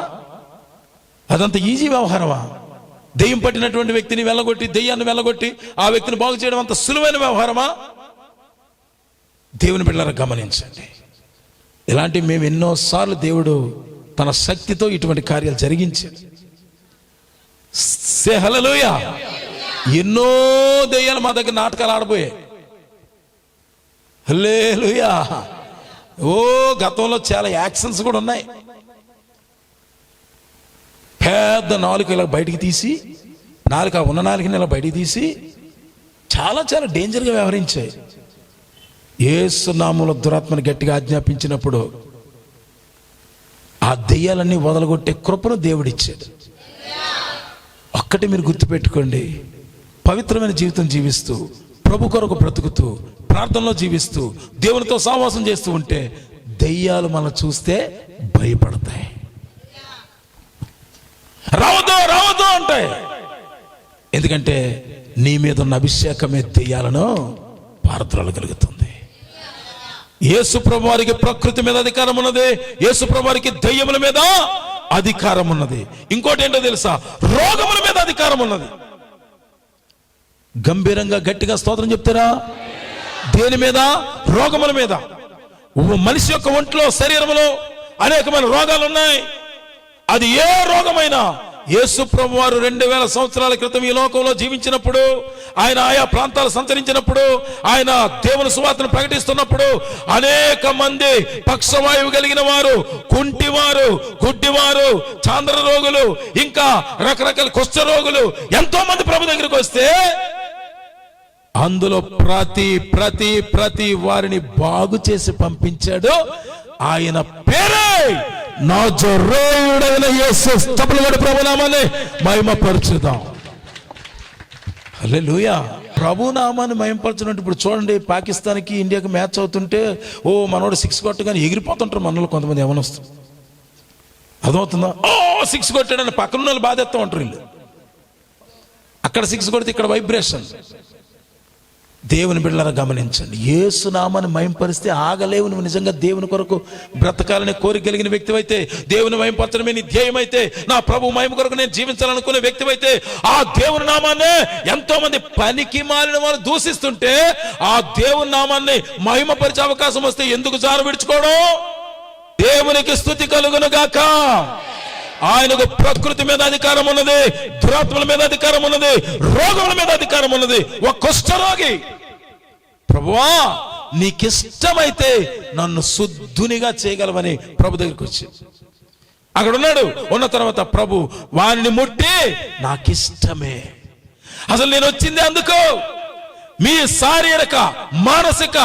అదంత ఈజీ వ్యవహారమా? దెయ్యం పట్టినటువంటి వ్యక్తిని వెళ్ళగొట్టి, దెయ్యాన్ని వెళ్ళగొట్టి ఆ వ్యక్తిని బాగు చేయడం అంత సులువైన వ్యవహారమా? దేవుని బిడ్డలారా గమనించండి, ఇలాంటి మేము ఎన్నోసార్లు దేవుడు తన శక్తితో ఇటువంటి కార్యాలు జరిగించాడు. సే హల్లెలూయా. ఎన్నో దెయ్యాలు మా దగ్గర నాటకాలు ఆడబోయాయి. హల్లెలూయా. గతంలో చాలా యాక్షన్స్ కూడా ఉన్నాయి. పెద్ద నాలుక ఇలా బయటికి తీసి, నాలుక ఉన్న నాలుకని ఇలా బయటికి తీసి చాలా చాలా డేంజర్గా వ్యవహరించాయి. యేసు నామములో దురాత్మని గట్టిగా ఆజ్ఞాపించినప్పుడు ఆ దెయ్యాలన్నీ వదలగొట్టే కృపను దేవుడిచ్చాడు. ఒక్కటి మీరు గుర్తుపెట్టుకోండి, పవిత్రమైన జీవితం జీవిస్తూ, ప్రభు కొరకు బ్రతుకుతూ, ప్రార్థనలో జీవిస్తూ, దేవునితో సహవాసం చేస్తూ ఉంటే దెయ్యాలు మనం చూస్తే భయపడతాయి. రావద్దు రావద్దు అంటాయి. ఎందుకంటే నీ మీద ఉన్న అభిషేకమే దెయ్యాలను పారద్రోలగలుగుతుంది. యేసు ప్రభు వారికి ప్రకృతి మీద అధికారం ఉన్నది. యేసు ప్రభు వారికి దెయ్యముల మీద అధికారం ఉన్నది. ఇంకోటి ఏంటో తెలుసా? రోగముల మీద అధికారం ఉన్నది. గంభీరంగా గట్టిగా స్తోత్రం చెప్తారా? దేని మీద? రోగముల మీద. మనిషి యొక్క ఒంట్లో, శరీరంలో అనేకమైన రోగాలు ఉన్నాయి. అది ఏ రోగమైనా యేసు ప్రభు వారు 2000 సంవత్సరాల క్రితం ఈ లోకంలో జీవించినప్పుడు, ఆయన ఆయా ప్రాంతాలు సంచరించినప్పుడు, ఆయన దేవుని సువార్తను ప్రకటిస్తున్నప్పుడు అనేక మంది పక్షవాయువు కలిగిన వారు, కుంటివారు, గుడ్డివారు, చాంద్ర రోగులు, ఇంకా రకరకాల కుష్ఠ రోగులు ఎంతో మంది ప్రభు దగ్గరికి వస్తే అందులో ప్రతి వారిని బాగు చేసి పంపించాడు ఆయన పేరే నజరేయుడైన యేసు. తప్పనిసరిగా ప్రభునామాన్ని మహిమపరచుదాం. హల్లెలూయా. ప్రభునామాన్ని మహిమపరచున్నట్టు ఇప్పుడు చూడండి, పాకిస్తాన్కి ఇండియాకి మ్యాచ్ అవుతుంటే మనోడు 6 కొట్టగానే ఎగిరిపోతుంటారు మనలో కొంతమంది. ఏమని వస్తుంది అర్థమవుతుందా? 6 కొట్టాడని పక్కన వాళ్ళు బాధేస్తూ ఉంటారు. వీళ్ళు అక్కడ 6 కొడితే ఇక్కడ వైబ్రేషన్. దేవుని బిడ్డలారా గమనించండి, యేసు నామాన్ని మహింపరిస్తే ఆగలేవు. నువ్వు నిజంగా దేవుని కొరకు బ్రతకాలనే కోరిక కలిగిన వ్యక్తివైతే, దేవుని మహింపరచడమే నీ ధ్యేయమైతే, నా ప్రభు మహిమ కొరకు నేను జీవించాలనుకునే వ్యక్తివైతే, ఆ దేవుని నామాన్ని ఎంతో మంది పనికి మాలిన వాళ్ళు దూషిస్తుంటే ఆ దేవుని నామాన్ని మహిమపరిచే అవకాశం వస్తే ఎందుకు జార విడుచుకోవడం? దేవునికి స్తుతి కలుగును గాక. ఆయనకు ప్రకృతి మీద అధికారం ఉన్నది, దురాత్మల మీద అధికారం ఉన్నది, రోగముల మీద అధికారం ఉన్నది. ఒక కుష్ఠరోగి, ప్రభువా నీకిష్టమైతే నన్ను శుద్ధునిగా చేయగలవని ప్రభు దగ్గరికి వచ్చి అక్కడ ఉన్నాడు. ఉన్న తర్వాత ప్రభు వారిని ముట్టి నాకిష్టమే, అసలు నేను వచ్చింది అందుకు మీ శారీరక, మానసిక,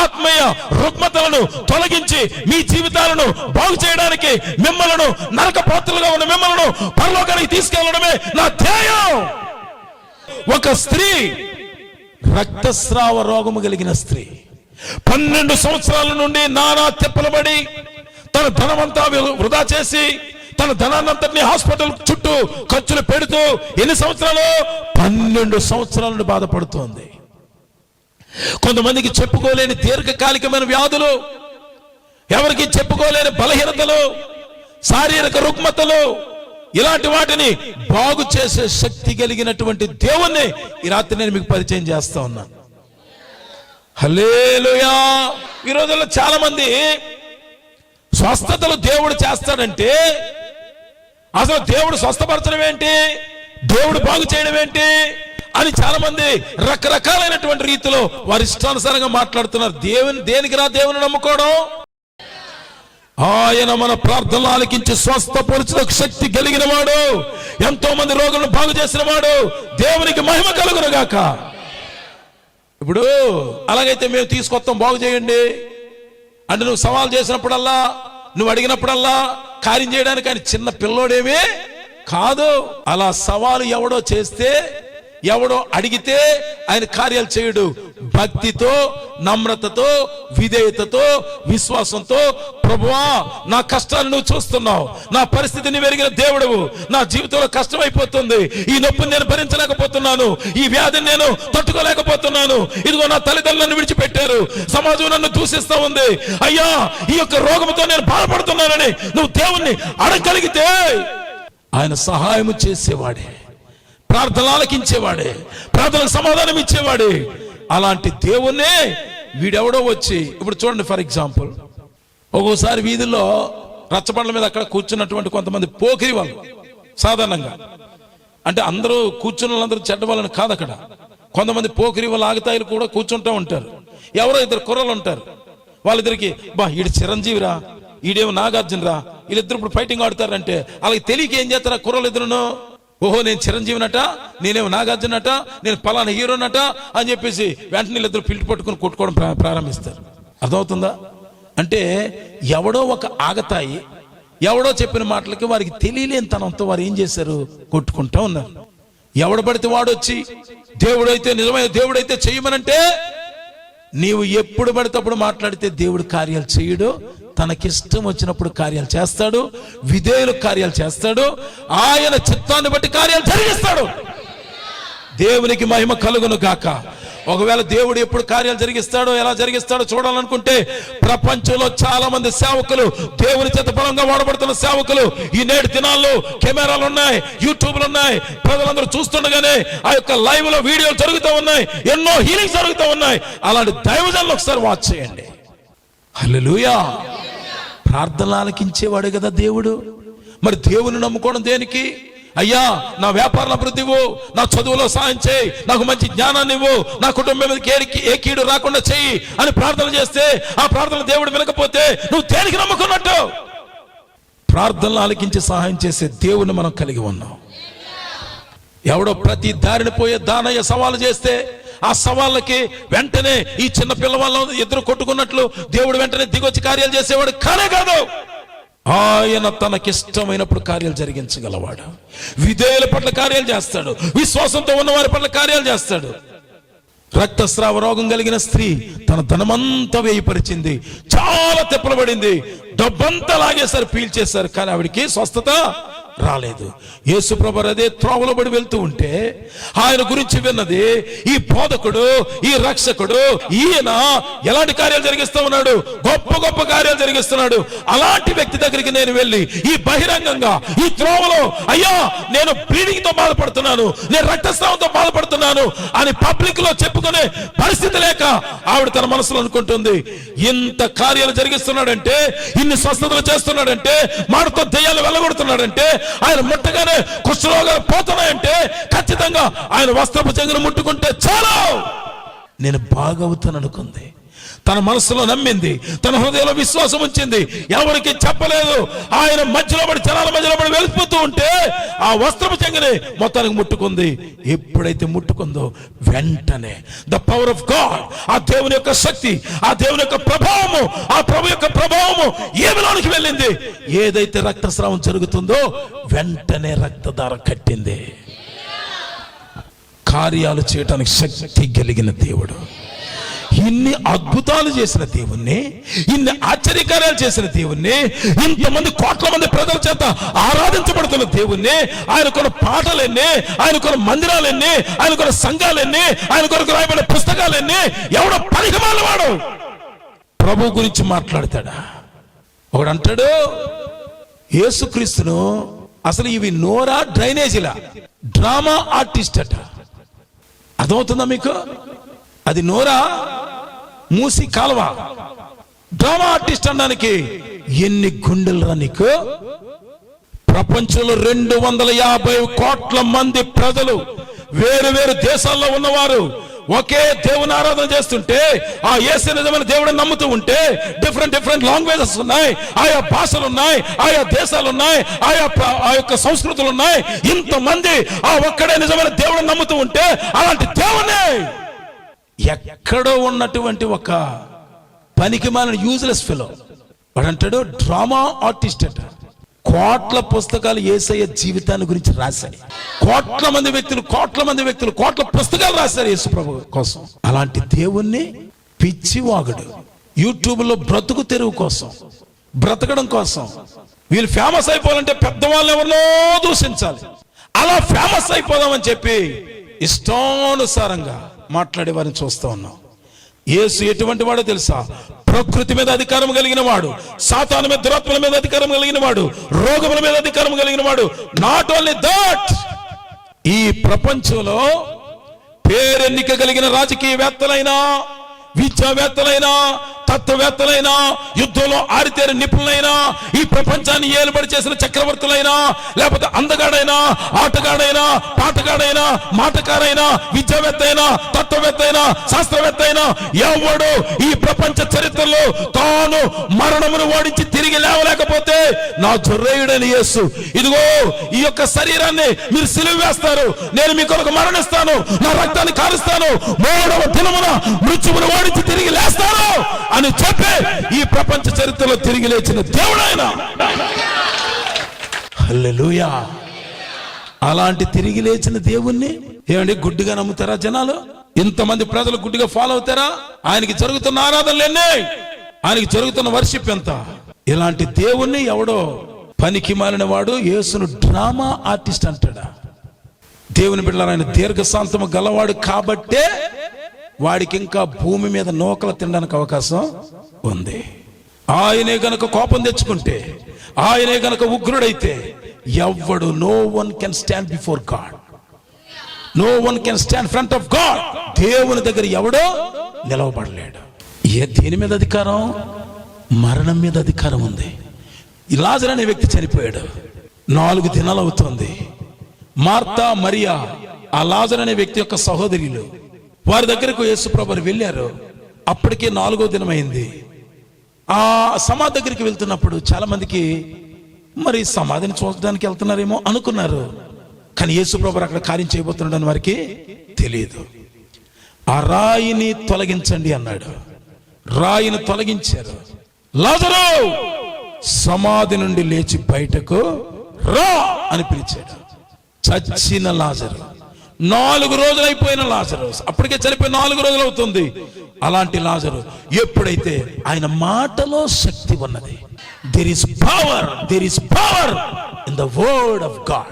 ఆత్మీయ రుగ్మతలను తొలగించి మీ జీవితాలను బాగు చేయడానికి, మిమ్మలను నరక పాత్రలుగా ఉన్న మిమ్మలను పరలోకానికి తీసుకెళ్లడమే నా ధ్యేయం. ఒక స్త్రీ, రక్తస్రావ రోగము కలిగిన స్త్రీ, 12 సంవత్సరాల నుండి నానా తిప్పలబడి తన ధనమంతా వృధా చేసి, తన ధనాన్నంతటినీ హాస్పిటల్ చుట్టూ ఖర్చులు పెడుతూ ఎన్ని సంవత్సరాలు? 12 సంవత్సరాల నుండి బాధపడుతోంది. కొంతమందికి చెప్పుకోలేని దీర్ఘకాలికమైన వ్యాధులు, ఎవరికి చెప్పుకోలేని బలహీనతలు, శారీరక రుగ్మతలు, ఇలాంటి వాటిని బాగు చేసే శక్తి కలిగినటువంటి దేవుణ్ణి ఈ రాత్రి నేను మీకు పరిచయం చేస్తా ఉన్నాను. హల్లెలూయా. ఈ రోజుల్లో చాలా మంది స్వస్థతలు దేవుడు చేస్తాడంటే అసలు దేవుడు స్వస్థపరచడం ఏంటి, దేవుడు బాగు చేయడం ఏంటి అని చాలా మంది రకరకాలైనటువంటి రీతిలో వారి ఇష్టానుసారంగా మాట్లాడుతున్నారు. దేనికి రా దేవుని నమ్ముకోవడం? ఆయన మన ప్రార్థనలు ఆలకించి స్వస్థపరచే శక్తి కలిగిన వాడు, ఎంతో మంది రోగులను బాగు చేసిన వాడు. దేవునికి మహిమ కలుగును గాక. ఇప్పుడు అలాగైతే మేము తీసుకొస్తాం బాగు చేయండి అంటే నువ్వు సవాల్ చేసినప్పుడల్లా, నువ్వు అడిగినప్పుడల్లా కార్యం చేయడానికి ఆయన చిన్న పిల్లోడేమీ కాదు. అలా సవాలు ఎవడో చేస్తే ఎవడో అడిగితే ఆయన కార్యాలు చేయడు. భక్తితో, నమ్రతతో, విధేయతతో, విశ్వాసంతో, ప్రభువా నా కష్టాలు నువ్వు చూస్తున్నావు, నా పరిస్థితిని వెరిగిన దేవుడవు, నా జీవితంలో కష్టమైపోతుంది, ఈ నొప్పిని నేను భరించలేకపోతున్నాను, ఈ వ్యాధిని నేను తట్టుకోలేకపోతున్నాను, ఇదిగో నా తల్లిదండ్రులను విడిచిపెట్టారు, సమాజం నన్ను దూషిస్తా ఉంది, అయ్యా ఈ యొక్క రోగంతో నేను బాధపడుతున్నానని నువ్వు దేవుణ్ణి అడగగలిగితే ఆయన సహాయం చేసేవాడే, ప్రార్థనలు ఆలకించేవాడే, ప్రార్థనకు సమాధానం ఇచ్చేవాడే. అలాంటి దేవుణ్ణే వీడెవడో వచ్చి, ఇప్పుడు చూడండి ఫర్ ఎగ్జాంపుల్, ఒక్కోసారి వీధుల్లో రచ్చబండ్ల మీద అక్కడ కూర్చున్నటువంటి కొంతమంది పోకిరి వాళ్ళు, సాధారణంగా అంటే అందరూ కూర్చున్న వాళ్ళందరూ చెడ్డ వాళ్ళని కాదు, అక్కడ కొంతమంది పోకిరి వాళ్ళు ఆగతాయిలు కూడా కూర్చుంటూ ఉంటారు. ఎవరో ఇద్దరు కుర్రలు ఉంటారు, వాళ్ళిద్దరికి బా ఈడు చిరంజీవిరా, ఈడేమో నాగార్జునరా, వీళ్ళిద్దరు ఇప్పుడు ఫైటింగ్ ఆడుతారంటే వాళ్ళకి తెలియక ఏం చేస్తారా కుర్రలు ఇద్దరును, ఓహో నేను చిరంజీవినట, నేనేమో నాగార్జునట, నేను పలానా హీరోనట అని చెప్పేసి వెంటనే వీళ్ళిద్దరు పిల్లి పట్టుకుని కొట్టుకోవడం ప్రారంభిస్తారు. అర్థమవుతుందా? అంటే ఎవడో ఒక ఆగతాయి, ఎవడో చెప్పిన మాటలకి వారికి తెలియలేని తనంతో వారు ఏం చేశారు, కొట్టుకుంటా ఉన్నారు. ఎవడు పడితే వాడొచ్చి దేవుడైతే, నిజమైన దేవుడైతే చెయ్యమనంటే, నీవు ఎప్పుడు పడితే అప్పుడు మాట్లాడితే దేవుడు కార్యాలు చేయడు, తనకిష్టం వచ్చినప్పుడు కార్యాలు చేస్తాడు, విధేయులు కార్యాలు చేస్తాడు, ఆయన చిత్తాన్ని బట్టి కార్యాలు జరిగిస్తాడు. దేవునికి మహిమ కలుగును గాక. ఒకవేళ దేవుడు ఎప్పుడు కార్యాలు జరిగిస్తాడో, ఎలా జరిగిస్తాడో చూడాలనుకుంటే, ప్రపంచంలో చాలా మంది సేవకులు, దేవుని చేత బలంగా వాడబడుతున్న సేవకులు ఈ నేటి దినాల్లో కెమెరాలు ఉన్నాయి, యూట్యూబ్లు ఉన్నాయి, ప్రజలందరూ చూస్తుండగానే ఆ యొక్క లైవ్ లో వీడియోలు జరుగుతూ ఉన్నాయి, ఎన్నో హీలింగ్స్ జరుగుతూ ఉన్నాయి. అలాంటి దైవజనులు ఒకసారి వాచ్ చేయండి. హల్లెలూయా. ప్రార్థనలు ఆలకించేవాడే కదా దేవుడు. మరి దేవుని నమ్ముకోవడం దేనికి? అయ్యా నా వ్యాపారాల అభివృద్ధి ఇవ్వు, నా చదువులో సాయం చేయి, నాకు మంచి జ్ఞానాన్ని ఇవ్వు, నా కుటుంబం మీదకి ఏ కీడు రాకుండా చెయ్యి అని ప్రార్థన చేస్తే, ఆ ప్రార్థన దేవుడు వినకపోతే నువ్వు దేనికి నమ్ముకున్నట్టు? ప్రార్థనలు ఆలకించి సహాయం చేసే దేవుని మనం కలిగి ఉన్నాం. ఎవడో ప్రతి దారిని పోయే దానయ్య సవాలు చేస్తే, ఆ సవాళ్ళకి వెంటనే ఈ చిన్న పిల్లవాళ్ళ ఎదురు కొట్టుకున్నట్లు దేవుడు వెంటనే దిగొచ్చి కార్యాలు చేసేవాడు కానే కాదు. ఆయన తనకిష్టమైనప్పుడు కార్యాలు జరిగించగలవాడు. విధేయుల పట్ల కార్యాలు చేస్తాడు, విశ్వాసంతో ఉన్న వారి పట్ల కార్యాలు చేస్తాడు. రక్తస్రావ రోగం కలిగిన స్త్రీ తన ధనమంతా వేయపరిచింది, చాలా తెప్పలబడింది, డబ్బంతా లాగేశారు, పీల్చేశారు, కానీ ఆవిడికి స్వస్థత రాలేదు. యేసు ప్రభువు అదే త్రోవలో పడి వెళ్తూ ఉంటే ఆయన గురించి విన్నది ఈ బోధకుడు, ఈ రక్షకుడు, ఈయన ఎలాంటి కార్యాలు జరిగిస్తూ ఉన్నాడు, గొప్ప గొప్ప కార్యాలు జరిగిస్తున్నాడు. అలాంటి వ్యక్తి దగ్గరికి నేను వెళ్ళి ఈ బహిరంగంగా ఈ త్రోవలో, అయ్యా నేను బ్లీడింగ్ తో బాధపడుతున్నాను, నేను రక్తస్రావంతో బాధపడుతున్నాను అని పబ్లిక్ లో చెప్పుకునే పరిస్థితి లేక ఆవిడ తన మనసులో అనుకుంటుంది, ఇంత కార్యాలు జరిగిస్తున్నాడంటే, ఇన్ని స్వస్థతలు చేస్తున్నాడంటే, మాటతో దెయ్యాలు వెళ్ళగొడుతున్నాడంటే, ఆయన ముట్టగానే కుష్ఠరోగాలు పోతున్నాయంటే, ఖచ్చితంగా ఆయన వస్త్రపు చెంగును ముట్టుకుంటే చాలు నేను బాగవుతాను అనుకుంది. తన మనసులో నమ్మింది, తన హృదయంలో విశ్వాసం ఉంచింది, ఎవరికి చెప్పలేదు. ఆయన మధ్యలో పడి, జనాల మధ్యలో పడి వెళ్ళిపోతూ ఉంటే ఆ వస్త్రపు చెంగుని మొత్తానికి ముట్టుకుంది. ఎప్పుడైతే ముట్టుకుందో వెంటనే ద పవర్ ఆఫ్ గాడ్, ఆ దేవుని యొక్క శక్తి, ఆ దేవుని యొక్క ప్రభావము, ఆ ప్రభు యొక్క ప్రభావము ఏమిలోనికి వెళ్ళింది. ఏదైతే రక్తస్రావం జరుగుతుందో వెంటనే రక్తధార కట్టింది. కార్యాలు చేయటానికి శక్తి కలిగిన దేవుడు, ఇన్ని అద్భుతాలు చేసిన దేవుణ్ణి, ఇన్ని ఆశ్చర్యకార్యాలు చేసిన దేవుణ్ణి, ఇంతమంది కోట్ల మంది ప్రజల చేత ఆరాధించబడుతున్న దేవుణ్ణి, ఆయన కొన్ని పాటలెన్ని, ఆయన కొన్ని మందిరాలెన్ని, ఆయన కొన్ని సంఘాలెన్ని, ఆయన కొరకు రాయబడిన పుస్తకాలెన్ని, ఎవడో పనికిమాలిన వాడు ప్రభు గురించి మాట్లాడతాడా? ఒకడు అంటాడు యేసుక్రీస్తును అసలు ఇవి నోరా డ్రైనేజీలా, డ్రామా ఆర్టిస్ట్ అట. అర్థమవుతుందా మీకు? అది నోరా, మూసి కాలువ, డ్రామా ఆర్టిస్ట్ అనడానికి ఎన్ని గుండెలరా నీకు? ప్రపంచంలో 250 కోట్ల మంది ప్రజలు, వేరు వేరు దేశాల్లో ఉన్నవారు ఒకే దేవుని ఆరాధన చేస్తుంటే, ఆ యేసు నిజమైన దేవుడిని నమ్ముతూ ఉంటే, డిఫరెంట్ లాంగ్వేజెస్ ఉన్నాయి, ఆయా భాషలు ఉన్నాయి, ఆయా దేశాలు ఉన్నాయి, ఆ యొక్క సంస్కృతులు ఉన్నాయి. ఇంతమంది ఆ ఒక్కడే నిజమైన దేవుడిని నమ్ముతూ ఉంటే, అలాంటి దేవునే ఎక్కడో ఉన్నటువంటి ఒక పనికి మాలిన యూజ్లెస్ ఫెలో వాడు అంటాడు డ్రామా ఆర్టిస్ట్ అట. కోట్ల పుస్తకాలు యేసయ్య జీవితాన్ని గురించి రాశాయి. కోట్ల మంది వ్యక్తులు కోట్ల పుస్తకాలు రాశారు యేసు ప్రభు కోసం. అలాంటి దేవుణ్ణి పిచ్చివాగుడు యూట్యూబ్ లో బ్రతుకు తెరువు కోసం, బ్రతకడం కోసం, వీళ్ళు ఫేమస్ అయిపోవాలంటే పెద్దవాళ్ళు ఎవరినో దూషించాలి, అలా ఫేమస్ అయిపోదామని చెప్పి ఇష్టానుసారంగా మాట్లాడే వారిని చూస్తూ ఉన్నాం. యేసు ఎటువంటి వాడో తెలుసా? ప్రకృతి మీద అధికారం కలిగిన వాడు, సాతాను మీద, దురాత్మల మీద అధికారం కలిగిన వాడు, రోగముల మీద అధికారం కలిగిన వాడు. నాట్ ఓన్లీ దట్, ఈ ప్రపంచంలో పేరెన్నిక కలిగిన రాజకీయవేత్తలైనా, విద్యావేత్తలైనా, తత్వవేత్తలైనా, యుద్ధంలో ఆరితేరి నిపుణులైనా, ఈ ప్రపంచాన్ని ఏలుబడి చేసిన చక్రవర్తులైనా, లేకపోతే అందగాడైనా, ఆటగాడైనా, పాటగాడైనా, మాటకారైనా, విద్యావేత్త అయినా, తత్వవేత్త అయినా, శాస్త్రవేత్త అయినా, ఎవడు ఈ ప్రపంచ చరిత్రలో తాను మరణమును ఓడించి తిరిగి లేవలేకపోతే, నా జొర్రేయుడని యేసు, ఇదిగో ఈ యొక్క శరీరాన్ని మీరు సిలువ వేస్తారు, నేను మీ కొరకు మరణిస్తాను, నా రక్తాన్ని కారుస్తాను, 3వ దినమున మృత్యువును ఓడించి తిరిగి లేస్తాను అని చెప్పి ఈ ప్రపంచ చరిత్రలో తిరిగి లేచిన దేవుడు ఆయన. హల్లెలూయా. అలాంటి తిరిగి లేచిన దేవుణ్ణి ఏమండి గుడ్డిగా నమ్ముతారా జనాలు? ఇంతమంది ప్రజలు గుడ్డిగా ఫాలో అవుతారా? ఆయనకి జరుగుతున్న ఆరాధనలు ఎన్ని, ఆయనకి జరుగుతున్న వర్షిప్ ఎంత? ఇలాంటి దేవుణ్ణి ఎవడో పనికి మాలిన వాడు యేసును డ్రామా ఆర్టిస్ట్ అంటాడా? దేవుని బిడ్డలారా, ఆయన దీర్ఘశాంతము గలవాడు కాబట్టే వాడికి ఇంకా భూమి మీద నూకలు తినడానికి అవకాశం ఉంది. ఆయనే గనక కోపం తెచ్చుకుంటే, ఆయనే గనక ఉగ్రుడైతే ఎవ్వడు, no one can stand before God, no one can stand front of God. దేవుని దగ్గర ఎవడో నిలవబడలేడు. దేని మీద అధికారం? మరణం మీద అధికారం ఉంది. ఈ లాజరు అనే వ్యక్తి చనిపోయాడు, 4 దినాలు అవుతుంది. మార్తా, మరియా, ఆ లాజరు అనే వ్యక్తి యొక్క సహోదరులు, వారి దగ్గరకు యేసు ప్రభువు వెళ్ళారు. అప్పటికే 4వ దినం అయింది. ఆ సమాధి దగ్గరికి వెళ్తున్నప్పుడు చాలా మందికి మరి సమాధిని చూడడానికి వెళ్తున్నారేమో అనుకున్నారు. కానీ యేసు ప్రభువు అక్కడ కార్యం చేయబోతున్నాడని వారికి తెలియదు. ఆ రాయిని తొలగించండి అన్నాడు. రాయిని తొలగించారు. లాజరు సమాధి నుండి లేచి బయటకు రా అని పిలిచాడు. చచ్చిన లాజరు, 4 రోజులు అయిపోయిన లాజరు, అప్పటికే చనిపోయి 4 రోజులు అవుతుంది. అలాంటి లాజరు ఎప్పుడైతే ఆయన మాటలో శక్తి ఉన్నది, there is power in the word of God.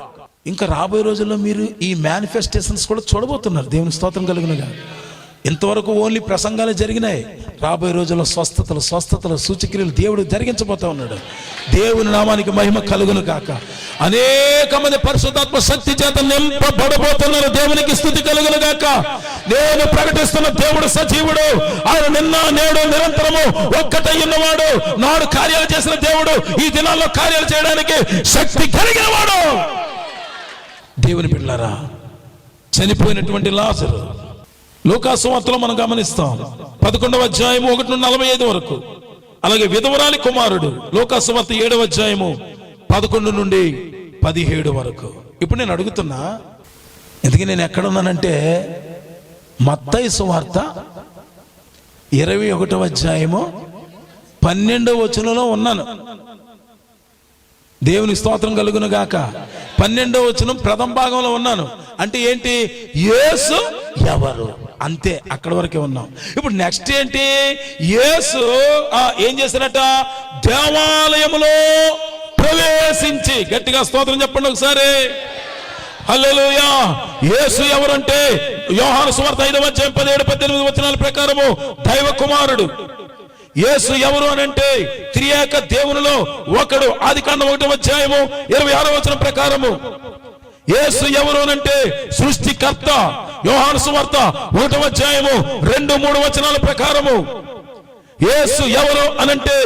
ఇంకా రాబోయే రోజుల్లో మీరు ఈ మేనిఫెస్టేషన్స్ కూడా చూడబోతున్నారు. దేవుని స్తోత్రం కలుగునుగా. ఇంతవరకు ఓన్లీ ప్రసంగాలే జరిగినాయి. రాబోయే రోజుల్లో స్వస్థతలు సూచక్రియలు దేవుడు జరిగించబోతా ఉన్నాడు. దేవుని నామానికి మహిమ కలుగును కాక. అనేక మంది పరిశుద్ధాత్మ శక్తి చేత నింపబడబోతున్నారు. దేవునికి స్తుతి కలుగును గాక. నేను ప్రకటిస్తున్న దేవుడు సజీవుడు. ఆయన నిన్న నేడు నిరంతరము ఒక్కటై ఉన్నవాడు. నాడు కార్యాలు చేసిన దేవుడు ఈ దినాల్లో కార్యాలు చేయడానికి శక్తి కలిగిన వాడు. దేవుని బిడ్డలారా, చనిపోయినటువంటి లాజరు లూకాసు సువార్తలో మనం గమనిస్తాం. 11వ అధ్యాయము 1 నుండి 45 వరకు. అలాగే విధవరాలి కుమారుడు లూకాసు సువార్త 7వ అధ్యాయము 11 నుండి 17 వరకు. ఇప్పుడు నేను అడుగుతున్నా, ఎందుకు నేను ఎక్కడున్నానంటే మత్తయి సువార్త 21వ అధ్యాయము 12వ వచనంలో ఉన్నాను. దేవుని స్తోత్రం కలుగును గాక. 12వ వచనం ప్రథమ భాగంలో ఉన్నాను. అంటే ఏంటి? యేసు ఎవరు, అంతే, అక్కడ వరకే ఉన్నాం. ఇప్పుడు నెక్స్ట్ ఏంటి? యేసు ఏం చేశారట? దేవాలయములో ప్రవేశించి, గట్టిగా స్తోత్రం చెప్పండి ఒకసారి. హల్లెలూయా. యేసు ఎవరంటే యోహాను సువార్త 5వ అధ్యాయం 17-18 వచనాల ప్రకారము దైవ కుమారుడు. యేసు ఎవరు అని అంటే త్రియేక దేవునిలో ఒకడు. ఆదికాండం 1వ అధ్యాయము 26వ వచనం ప్రకారము. యేసు ఎవరు అనంటే సృష్టికర్త. యోహాను సువార్త 1వ అధ్యాయము 2-3 వచనాల ప్రకారము. యేసు ఎవరు అనంటే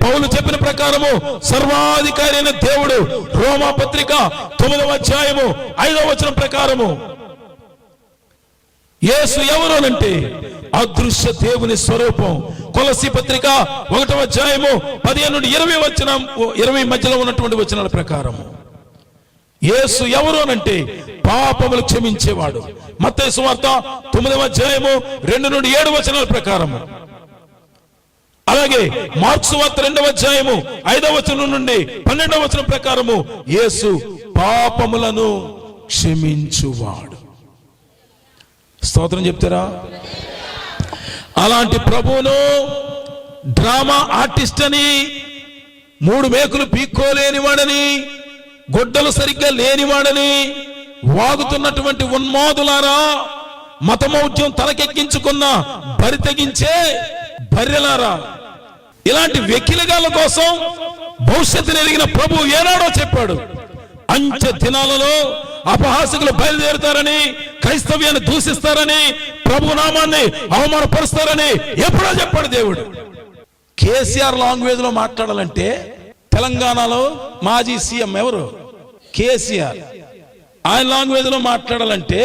పౌలు చెప్పిన ప్రకారము సర్వాధికారి అయిన దేవుడు. రోమా పత్రిక 9వ అధ్యాయము 5వ వచనం ప్రకారము. యేసు ఎవరు అనంటే అదృశ్య దేవుని స్వరూపం. కొలస్సీ పత్రిక 1వ అధ్యాయము 15 నుండి 20 మధ్యలో ఉన్నటువంటి వచనాల ప్రకారము. యేసు ఎవరు అనంటే పాపములు క్షమించేవాడు. మత్తయి సువార్త 9వ అధ్యాయము 2 నుండి 7 వచనాల ప్రకారము. అలాగే మార్క్సు వార్త 2వ అధ్యాయము 5వ వచనం నుండి 12వ వచనం ప్రకారము యేసు పాపములను క్షమించువాడు. స్తోత్రం చెప్తారా? అలాంటి ప్రభువును డ్రామా ఆర్టిస్ట్ అని, 3 మేకులు పీక్కోలేనివాడని, గొడ్డలు సరిగ్గా లేనివాడని వాగుతున్నటువంటి ఉన్మాదులారా, మతమౌఢ్యం తలకెక్కించుకున్న బరి తెగించే బర్రెలారా, ఇలాంటి వెకిలిగాల కోసం భవిష్యత్తును ఎరిగిన ప్రభు ఏనాడో చెప్పాడు, అంచె దినాలలో అపహాసకులు బయలుదేరుతారని, క్రైస్తవ్యాన్ని దూషిస్తారని, ప్రభు నామాన్ని అవమానపరుస్తారని ఎప్పుడో చెప్పాడు దేవుడు. కేసీఆర్ లాంగ్వేజ్ లో మాట్లాడాలంటే తెలంగాణలో మాజీ సీఎం ఎవరు? కేసీఆర్. ఆయన లాంగ్వేజ్ లో మాట్లాడాలంటే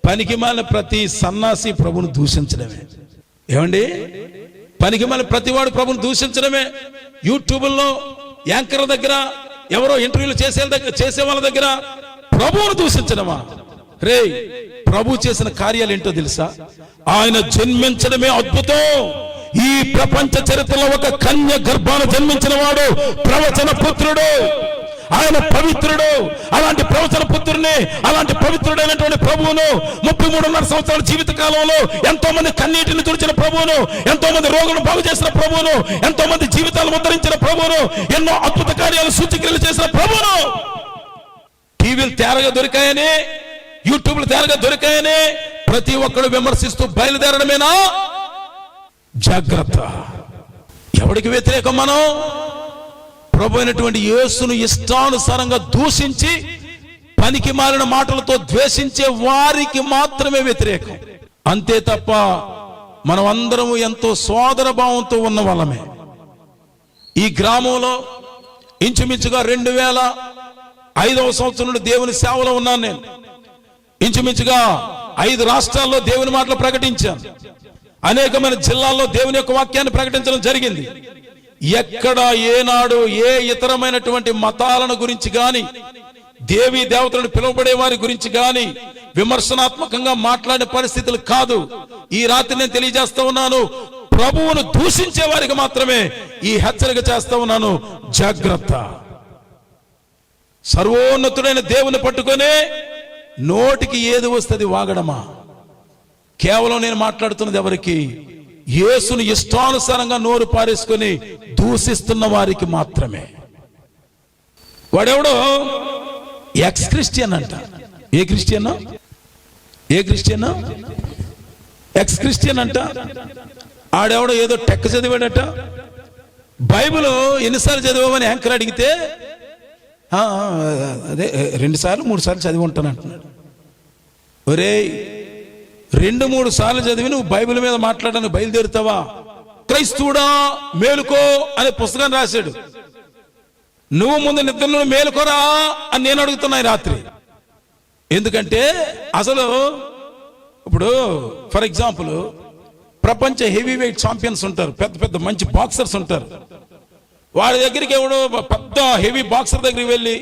పనికిమాలిన ప్రతి సన్నాసి ప్రభును దూషించడమే. ఏమండి, పనికిమాలిన ప్రతివాడు ప్రభును దూషించడమే. యూట్యూబ్లో యాంకర్ల దగ్గర, ఎవరో ఇంటర్వ్యూలు చేసే వాళ్ళ దగ్గర ప్రభువును దూషించడమా? రే, ప్రభు చేసిన కార్యాలు ఏంటో తెలుసా? ఆయన జన్మించడమే అద్భుతం. ఈ ప్రపంచ చరిత్రలో ఒక కన్య గర్భాన జన్మించిన వాడు ప్రవచన పుత్రుడు. ఆయన పవిత్రుడు. అలాంటి ప్రవచన పుత్రుడిని, అలాంటి పవిత్రుడైనటువంటి ప్రభువును 33.5 సంవత్సరాల జీవిత కాలంలో ఎంతో మంది కన్నీటిని తుడిచిన ప్రభువును, ఎంతో మంది రోగులను బాగు చేసిన ప్రభువును, ఎంతో మంది జీవితాలను ఉద్ధరించిన ప్రభువును, ఎన్నో అద్భుత కార్యాలు సూచక్రియలు చేసిన ప్రభువును టీవీలు తేరగా దొరికాయని, యూట్యూబ్లు తేరగా దొరికాయని ప్రతి ఒక్కడు విమర్శిస్తూ బయలుదేరడమేనా? జాగ్రత్త. ఎవడికి వ్యతిరేకం? మనం ప్రభు అయినటువంటి యేసును ఇష్టానుసారంగా దూషించి పనికి మారిన మాటలతో ద్వేషించే వారికి మాత్రమే వ్యతిరేకం. అంతే తప్ప మనం అందరము ఎంతో సోదర భావంతో ఉన్న వాళ్ళమే. ఈ గ్రామంలో ఇంచుమించుగా 2005వ సంవత్సరం నుండి దేవుని సేవలో ఉన్నాను నేను. ఇంచుమించుగా 5 రాష్ట్రాల్లో దేవుని మాటలు ప్రకటించాను. అనేకమైన జిల్లాల్లో దేవుని యొక్క వాక్యాన్ని ప్రకటించడం జరిగింది. ఎక్కడ ఏనాడు ఏ ఇతరమైనటువంటి మతాలను గురించి గాని, దేవీ దేవతలను పిలువబడే వారి గురించి గాని విమర్శనాత్మకంగా మాట్లాడే పరిస్థితులు కాదు. ఈ రాత్రి నేను తెలియజేస్తా ఉన్నాను, ప్రభువును దూషించే వారికి మాత్రమే ఈ హెచ్చరిక చేస్తా ఉన్నాను. జాగ్రత్త. సర్వోన్నతుడైన దేవుని పట్టుకొని నోటికి ఏది వస్తుంది వాగడమా? కేవలం నేను మాట్లాడుతున్నది ఎవరికి? యేసును ఇష్టానుసారంగా నోరు పారేసుకొని దూషిస్తున్న వారికి మాత్రమే. వాడెవడో ఎక్స్ క్రిస్టియన్ అంట. A Christian? ఎక్స్ క్రిస్టియన్ అంట. ఆడెవడో ఏదో టెక్ చదివాడట. బైబిల్ ఎన్నిసార్లు చదివామని యాంకర్ అడిగితే అదే 2 సార్లు 3 సార్లు చదివి ఉంటాను అంటున్నాడు. ఒరే, 2-3 సార్లు చదివి నువ్వు బైబిల్ మీద మాట్లాడడానికి బయలుదేరుతావా? క్రైస్తవుడా మేలుకో అనే పుస్తకాన్ని రాశాడు. నువ్వు ముందు నిద్రను మేలుకోరా అని నేను అడుగుతున్నా ఈ రాత్రి. ఎందుకంటే అసలు ఇప్పుడు ఫర్ ఎగ్జాంపుల్ ప్రపంచ హెవీ వెయిట్ ఛాంపియన్స్ ఉంటారు, పెద్ద పెద్ద మంచి బాక్సర్స్ ఉంటారు. వాడి దగ్గరికి ఎవడో పెద్ద హెవీ బాక్సర్ దగ్గరికి వెళ్ళి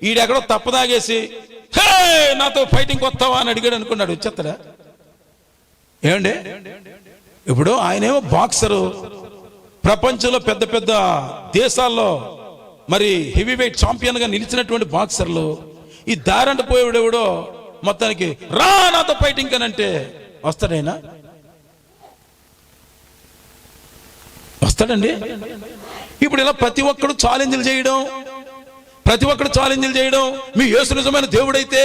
ఈడెక్కడో తప్పదాగేసి హే నాతో ఫైటింగ్ వస్తావా అని అడిగాడు అనుకున్నాడు, వచ్చేస్తాడా? ఏమండి, ఇప్పుడు ఆయనేమో బాక్సరు, ప్రపంచంలో పెద్ద పెద్ద దేశాల్లో మరి హెవీ వెయిట్ ఛాంపియన్ గా నిలిచినటువంటి బాక్సర్లు ఈ దారంట పోయేవాడెవడో మొత్తానికి రా నాతో ఫైటింగ్ అని అంటే వస్తాడైనా? వస్తాడండి? ఇప్పుడు ఇలా ప్రతి ఒక్కడు ఛాలెంజ్లు చేయడం, మీ యేసు నిజమైన దేవుడైతే,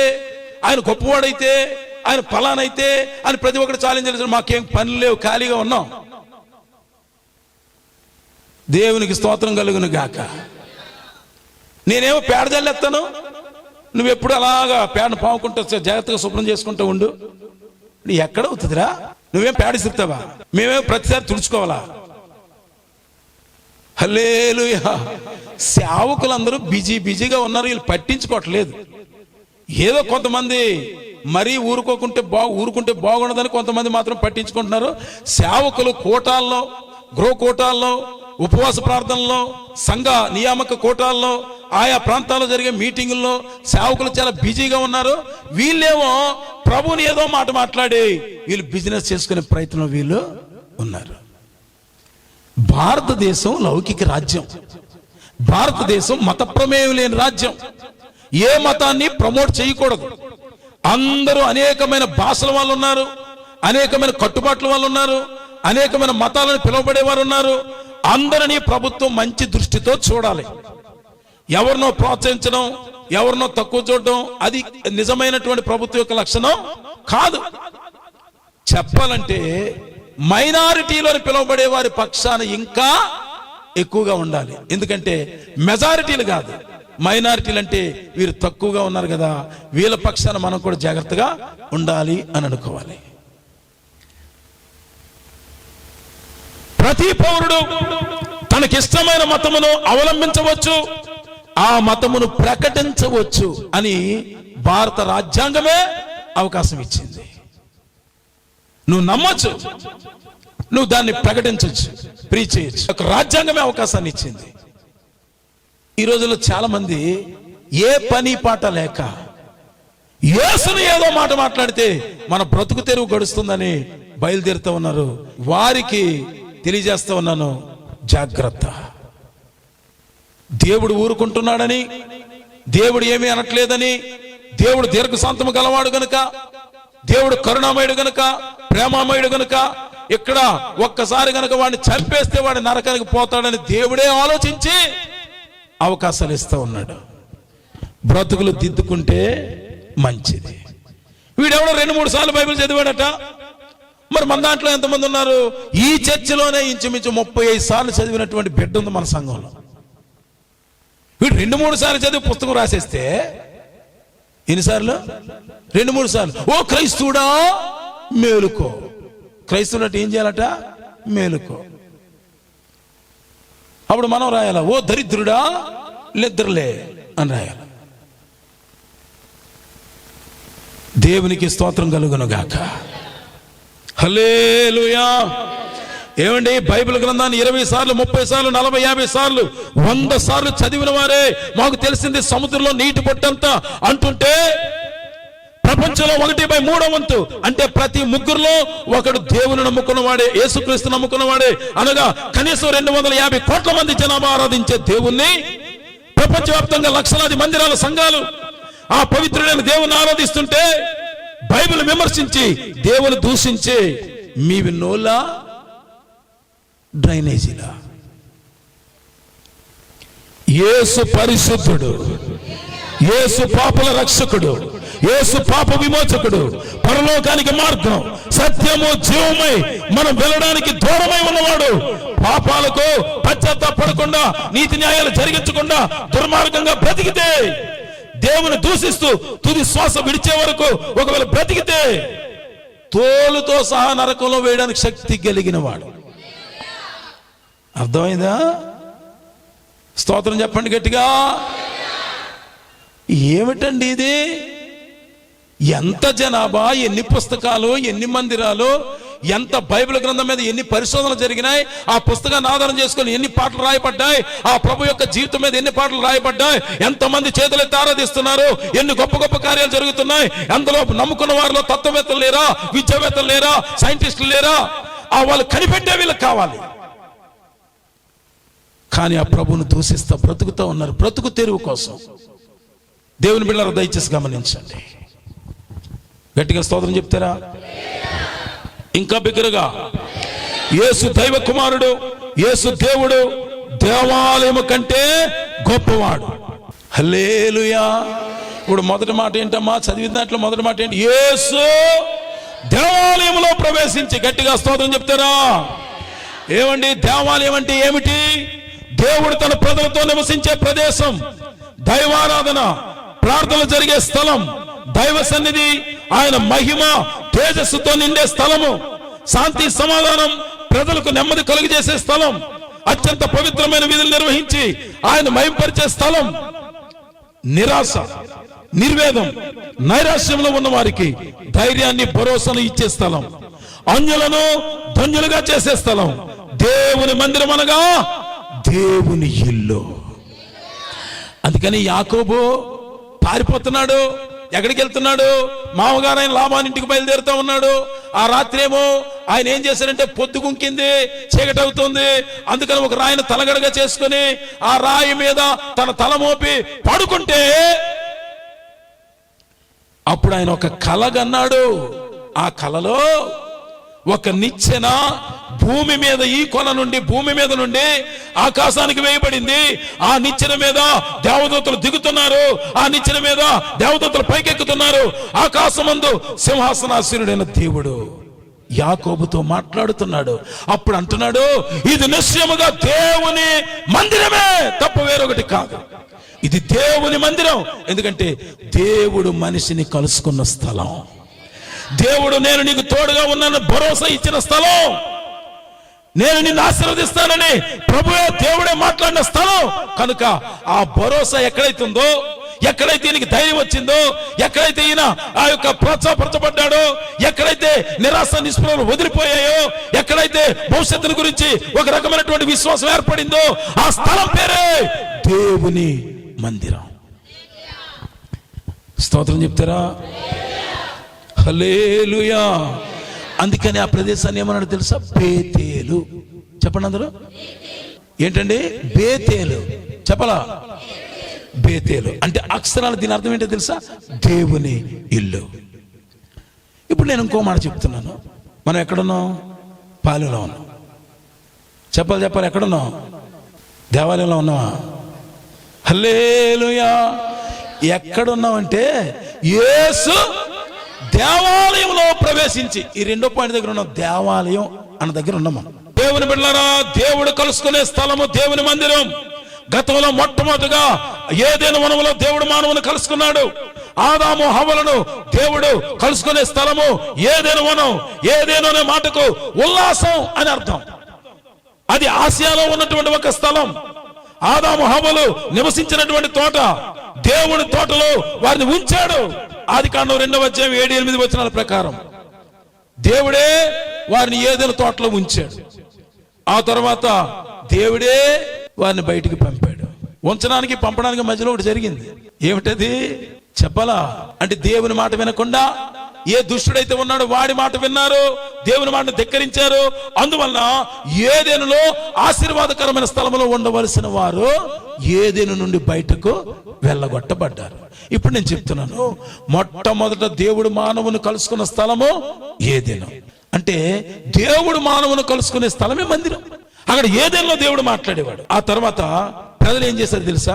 ఆయన గొప్పవాడైతే, ఆయన ఫలానైతే అని ప్రతి ఒక్కరు ఛాలెంజ్ చేస్తారు. మాకేం పని లేవు, ఖాళీగా ఉన్నాం. దేవునికి స్తోత్రం కలుగును గాక. నేనేమో పేడ జల్లేస్తాను, నువ్వెప్పుడు అలాగా పేడను పాముకుంటా జాగ్రత్తగా శుభ్రం చేసుకుంటూ ఉండు. ఎక్కడ అవుతుందిరా? నువ్వేం పేడ ఇస్తావా? మేమేమో ప్రతిసారి తుడుచుకోవాలా? హల్లెలూయా. సేవకులందరూ బిజీగా ఉన్నారు, వీళ్ళు పట్టించుకోవట్లేదు. ఏదో కొంతమంది మరీ ఊరుకుంటే బాగుండదని కొంతమంది మాత్రం పట్టించుకుంటున్నారు. సేవకులు కోటాల్లో, గృహ కోటాల్లో, ఉపవాస ప్రార్థనలో, సంఘ నియామక కోటాల్లో, ఆయా ప్రాంతాల్లో జరిగే మీటింగుల్లో సేవకులు చాలా బిజీగా ఉన్నారు. వీళ్ళేమో ప్రభుని ఏదో మాట మాట్లాడి వీళ్ళు బిజినెస్ చేసుకునే ప్రయత్నం వీళ్ళు ఉన్నారు. భారతదేశం లౌకిక రాజ్యం, భారతదేశం మత ప్రమేయం లేని రాజ్యం. ఏ మతాన్ని ప్రమోట్ చేయకూడదు. అందరూ అనేకమైన భాషల వాళ్ళు ఉన్నారు, అనేకమైన కట్టుబాట్ల వాళ్ళు ఉన్నారు, అనేకమైన మతాలను పిలువబడేవారు ఉన్నారు. అందరినీ ప్రభుత్వం మంచి దృష్టితో చూడాలి. ఎవరినో ప్రోత్సహించడం, ఎవరినో తక్కువ చూడడం అది నిజమైనటువంటి ప్రభుత్వం యొక్క లక్షణం కాదు. చెప్పాలంటే మైనారిటీలోని పిలువబడే వారి పక్షాన ఇంకా ఎక్కువగా ఉండాలి. ఎందుకంటే మెజారిటీలు కాదు, మైనారిటీలు అంటే వీరు తక్కువగా ఉన్నారు కదా, వీళ్ళ పక్షాన మనం కూడా జాగ్రత్తగా ఉండాలి అని అనుకోవాలి. ప్రతి పౌరుడు తనకిష్టమైన మతమును అవలంబించవచ్చు, ఆ మతమును ప్రకటించవచ్చు అని భారత రాజ్యాంగమే అవకాశం ఇచ్చింది. నువ్వు నమ్మొచ్చు, నువ్వు దాన్ని ప్రకటించవచ్చు, ప్రీచ్ చేయొచ్చు. ఒక రాజ్యాంగమే అవకాశాన్ని ఇచ్చింది. ఈ రోజుల్లో చాలా మంది ఏ పని పాట లేక యేసుని ఏదో మాట మాట్లాడితే మన బ్రతుకు తెరువు గడుస్తుందని బయలుదేరుతూ ఉన్నారు. వారికి తెలియజేస్తూ ఉన్నాను, జాగ్రత్త. దేవుడు ఊరుకుంటున్నాడని, దేవుడు ఏమీ అనట్లేదని, దేవుడు దీర్ఘశాంతము గలవాడు గనుక, దేవుడు కరుణామయుడు గనుక, ప్రేమామయుడు గనుక, ఇక్కడ ఒక్కసారి గనుక వాడిని చంపేస్తే వాడి నరకానికి పోతాడని దేవుడే ఆలోచించి అవకాశాలు ఇస్తూ ఉన్నాడు. బ్రతుకులు దిద్దుకుంటే మంచిది. వీడెవడో 2-3 సార్లు బైబిల్ చదివాడట. మరి మన దాంట్లో ఎంతమంది ఉన్నారు? ఈ చర్చిలోనే ఇంచుమించు 35 సార్లు చదివినటువంటి బిడ్డ ఉంది మన సంఘంలో. వీడు 2-3 సార్లు చదివి పుస్తకం రాసేస్తే ఎన్నిసార్లు? 2-3 సార్లు. ఓ క్రైస్తవుడా మేలుకో. క్రైస్తవుడు అంటే ఏం చేయాలట? మేలుకో. అప్పుడు మనం రాయాల, ఓ దరిద్రుడా నిద్రలే అని రాయాలి. దేవునికి స్తోత్రం కలుగును గాక. హల్లెలూయా. ఏమండి, బైబిల్ గ్రంథాన్ని 20 సార్లు, 30 సార్లు, 40, 50 సార్లు, 100 సార్లు చదివిన వారే మాకు తెలిసింది సముద్రంలో నీటి పొట్టంతా అంటుంటే, ప్రపంచంలో 1/3 వంతు అంటే ప్రతి ముగ్గురులో ఒకడు దేవుని నమ్ముకున్నవాడే, యేసుక్రీస్తు నమ్ముకున్నవాడే. అనగా కనీసం 250 కోట్ల మంది జనాభా ఆరాధించే దేవుణ్ణి, ప్రపంచవ్యాప్తంగా లక్షలాది మందిరాల సంఘాలు ఆ పవిత్రుడైన దేవుని ఆరాధిస్తుంటే, బైబిల్ విమర్శించి దేవుని దూషించి మీవి నోలా డ్రైనేజీలా. యేసు పరిశుద్ధుడు, యేసు పాపుల రక్షకుడు, యేసు పాప విమోచకుడు, పరలోకానికి మార్గం, సత్యము, జీవమై మనం వెళ్ళడానికి దూరమై ఉన్నవాడు. పాపాలకు పశ్చాత్తాపడకుండా, నీతి న్యాయాలు జరిగించకుండా దుర్మార్గంగా బ్రతికితే, దేవుని దూషిస్తూ తుది శ్వాస విడిచే వరకు ఒకవేళ బ్రతికితే, తోలుతో సహా నరకంలో వేయడానికి శక్తి కలిగిన వాడు. అర్థమైందా? స్తోత్రం చెప్పండి గట్టిగా. ఏమిటండి ఇది? ఎంత జనాభా, ఎన్ని పుస్తకాలు, ఎన్ని మందిరాలు, ఎంత బైబిల్ గ్రంథం మీద ఎన్ని పరిశోధనలు జరిగినాయి, ఆ పుస్తకాన్ని ఆధారం చేసుకొని ఎన్ని పాటలు రాయబడ్డాయి, ఆ ప్రభు యొక్క జీవితం మీద ఎన్ని పాటలు రాయబడ్డాయి, ఎంతమంది చేతులెత్తి ఆరాధిస్తున్నారు, ఎన్ని గొప్ప గొప్ప కార్యాలు జరుగుతున్నాయి. అందులో నమ్ముకున్న వారిలో తత్వవేత్తలు లేరా, విద్యావేత్తలు లేరా, సైంటిస్టులు లేరా? ఆ వాళ్ళు కనిపెట్టే వీళ్ళకి కావాలి. కానీ ఆ ప్రభువును దూషిస్తా బ్రతుకుతూ ఉన్నారు, బ్రతుకు తెరువు కోసం. దేవుని బిడ్డలారా దయచేసి గమనించండి. గట్టిగా స్తోత్రం చెప్తారా? ఇంకా బిగ్గరగా. యేసు దైవ కుమారుడు, యేసు దేవుడు, దేవాలయము కంటే గొప్పవాడు. హల్లెలూయా. ఇప్పుడు మొదటి మాట ఏంటమ్మా? చదివిన దాంట్లో మొదటి మాట ఏంటి? యేసు దేవాలయంలో ప్రవేశించి. గట్టిగా స్తోత్రం చెప్తారా? ఏమండి, దేవాలయం అంటే ఏమిటి? దేవుడు తన ప్రజలతో నివసించే ప్రదేశం, దైవారాధన, ప్రార్థనలు జరిగే స్థలం, దైవ సన్నిధి, ఆయన మహిమ తేజస్సుతో నిండే స్థలము, శాంతి సమాధానం, ప్రజలకు నెమ్మది కలుగజేసే స్థలం, అత్యంత పవిత్రమైన విధులు నిర్వహించి ఆయన మహింపరిచే స్థలం, నిరాశ, నిర్వేదం, నైరాశ్యంలో ఉన్న వారికి ధైర్యాన్ని, భరోసాను ఇచ్చే స్థలం, అన్యులను ధన్యులుగా చేసే స్థలం, దేవుని మందిరం అనగా దేవుని ఇల్లు. అందుకని యాకోబు పారిపోతున్నాడు, ఎక్కడికి వెళ్తున్నాడు? మామగారు ఆయన లాభాన్ని ఇంటికి బయలుదేరుతా ఉన్నాడు. ఆ రాత్రి ఏమో ఆయన ఏం చేశారంటే పొద్దు గుంకింది, చీకటి అవుతుంది. అందుకని ఒక రాయిని తలగడగా చేసుకుని ఆ రాయి మీద తన తల మోపి పడుకుంటే అప్పుడు ఆయన ఒక కల కన్నాడు. ఆ కలలో ఒక నిచ్చెన భూమి మీద, ఈ కొన నుండి భూమి మీద నుండి ఆకాశానికి వేయబడింది. ఆ నిచ్చెన మీద దేవదూతలు దిగుతున్నారు, ఆ నిచ్చెన మీద దేవదూతలు పైకెక్కుతున్నారు. ఆకాశమందు సింహాసనాసీనుడైన దేవుడు యాకోబుతో మాట్లాడుతున్నాడు. అప్పుడు అంటున్నాడు, ఇది నిశ్చయముగా దేవుని మందిరమే తప్ప వేరొకటి కాదు. ఇది దేవుని మందిరం. ఎందుకంటే దేవుడు మనిషిని కలుసుకున్న స్థలం. దేవుడు నేను నీకు తోడుగా ఉన్నాను భరోసా ఇచ్చిన స్థలం. నేను నిన్ను ఆశీర్వదిస్తానని ప్రభువే దేవుడే మాట్లాడిన స్థలం. కనుక ఆ భరోసా ఎక్కడైతుందో, ఎక్కడైతే ఈయనకి ధైర్యం వచ్చిందో, ఎక్కడైతే ఈయన ఆ యొక్క ప్రోత్సాహపరచబడ్డాడో, ఎక్కడైతే నిరాశ నిస్పృహలు వదిలిపోయాయో, ఎక్కడైతే భవిష్యత్తుల గురించి ఒక రకమైనటువంటి విశ్వాసం ఏర్పడిందో, ఆ స్థలం పేరే దేవుని మందిరం. స్తోత్రం చెప్తారా? హల్లెలూయా. అందుకని ఆ ప్రదేశాన్ని ఏమన్నాడు తెలుసా? బేతేలు. చెప్పండి అందరూ. ఏంటండి? బేతేలు. చెప్పలా? బేతేలు అంటే అక్షరాలు దీని అర్థం ఏంటో తెలుసా? దేవుని ఇల్లు. ఇప్పుడు నేను ఇంకో మాట చెప్తున్నాను. మనం ఎక్కడున్నాం? పాలెంలో ఉన్నాం. చెప్పాలి, ఎక్కడున్నాం? దేవాలయంలో ఉన్నావా? హల్లెలూయా. ఎక్కడున్నామంటే యేసు దేవాలయంలో ప్రవేశించి, ఈ రెండో పాయింట్ దగ్గర ఉన్నాం. దేవాలయం అన్న దగ్గర ఉన్నాం మనం. దేవుని బిడ్డలారా, దేవుడు కలుసుకునే స్థలము దేవుని మందిరం. గతంలో మొట్టమొదటిగా ఏదైనా వనములో దేవుడు మానవుని కలుసుకున్నాడు. ఆదాము హవ్వలను దేవుడు కలుసుకునే స్థలము ఏదైనా వనం. ఏదైనా అనే మాటకు ఉల్లాసం అని అర్థం. అది ఆసియాలో ఉన్నటువంటి ఒక స్థలం. ఆదాము హవ్వలు నివసించినటువంటి తోట, దేవుని తోటలో వారిని ఉంచాడు. ఆదికాండం 2వ అధ్యాయం 7-8 వచనాల ప్రకారం దేవుడే వారిని ఏదైనా తోటలో ఉంచాడు. ఆ తర్వాత దేవుడే వారిని బయటికి పంపాడు. ఉంచడానికి పంపడానికి మధ్యలో ఒకటి జరిగింది. ఏమిటది చెప్పాలా? అంటే దేవుని మాట వినకుండా ఏ దుష్టుడైతే ఉన్నాడో వాడి మాట విన్నారు, దేవుని మాటను ధిక్కరించారు. అందువలన ఏదెనులో ఆశీర్వాదకరమైన స్థలంలో ఉండవలసిన వారు ఏదెను నుండి బయటకు వెళ్ళగొట్టబడ్డారు. ఇప్పుడు నేను చెప్తున్నాను, మొట్టమొదట దేవుడు మానవుని కలుసుకున్న స్థలము ఏదెను. అంటే దేవుడు మానవుని కలుసుకునే స్థలమే మందిరం. అక్కడ ఏదెనులో దేవుడు మాట్లాడేవాడు. ఆ తర్వాత ప్రజలు ఏం చేశారు తెలుసా?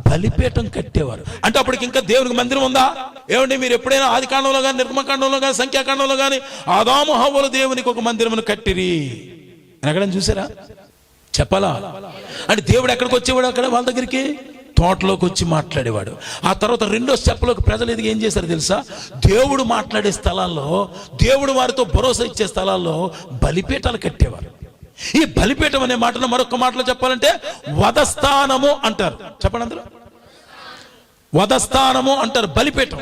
బలిపీఠం కట్టేవారు. అంటే అప్పటికి ఇంకా దేవునికి మందిరం ఉందా? ఏమంటే మీరు ఎప్పుడైనా ఆది కాండంలో కానీ, నిర్గమకాండంలో కానీ, సంఖ్యాకాండంలో కానీ ఆదాము హవ్వలు దేవునికి ఒక మందిరమును కట్టిరి అని ఎక్కడైనా చూసారా? చెప్పాలా? అంటే దేవుడు ఎక్కడికి వచ్చేవాడు? అక్కడ వాళ్ళ దగ్గరికి తోటలోకి వచ్చి మాట్లాడేవాడు. ఆ తర్వాత రెండో స్టెప్లోకి ప్రజలు ఎదిగి ఏం చేశారు తెలుసా? దేవుడు మాట్లాడే స్థలాల్లో, దేవుడు వారితో భరోసా ఇచ్చే స్థలాల్లో బలిపీఠాలు కట్టేవారు. ఈ బలిపీఠం అనే మాటను మరొక మాటలో చెప్పాలంటే వధస్థానము అంటారు. చెప్పండి అందరూ. వధస్థానము అంటారు బలిపీఠం.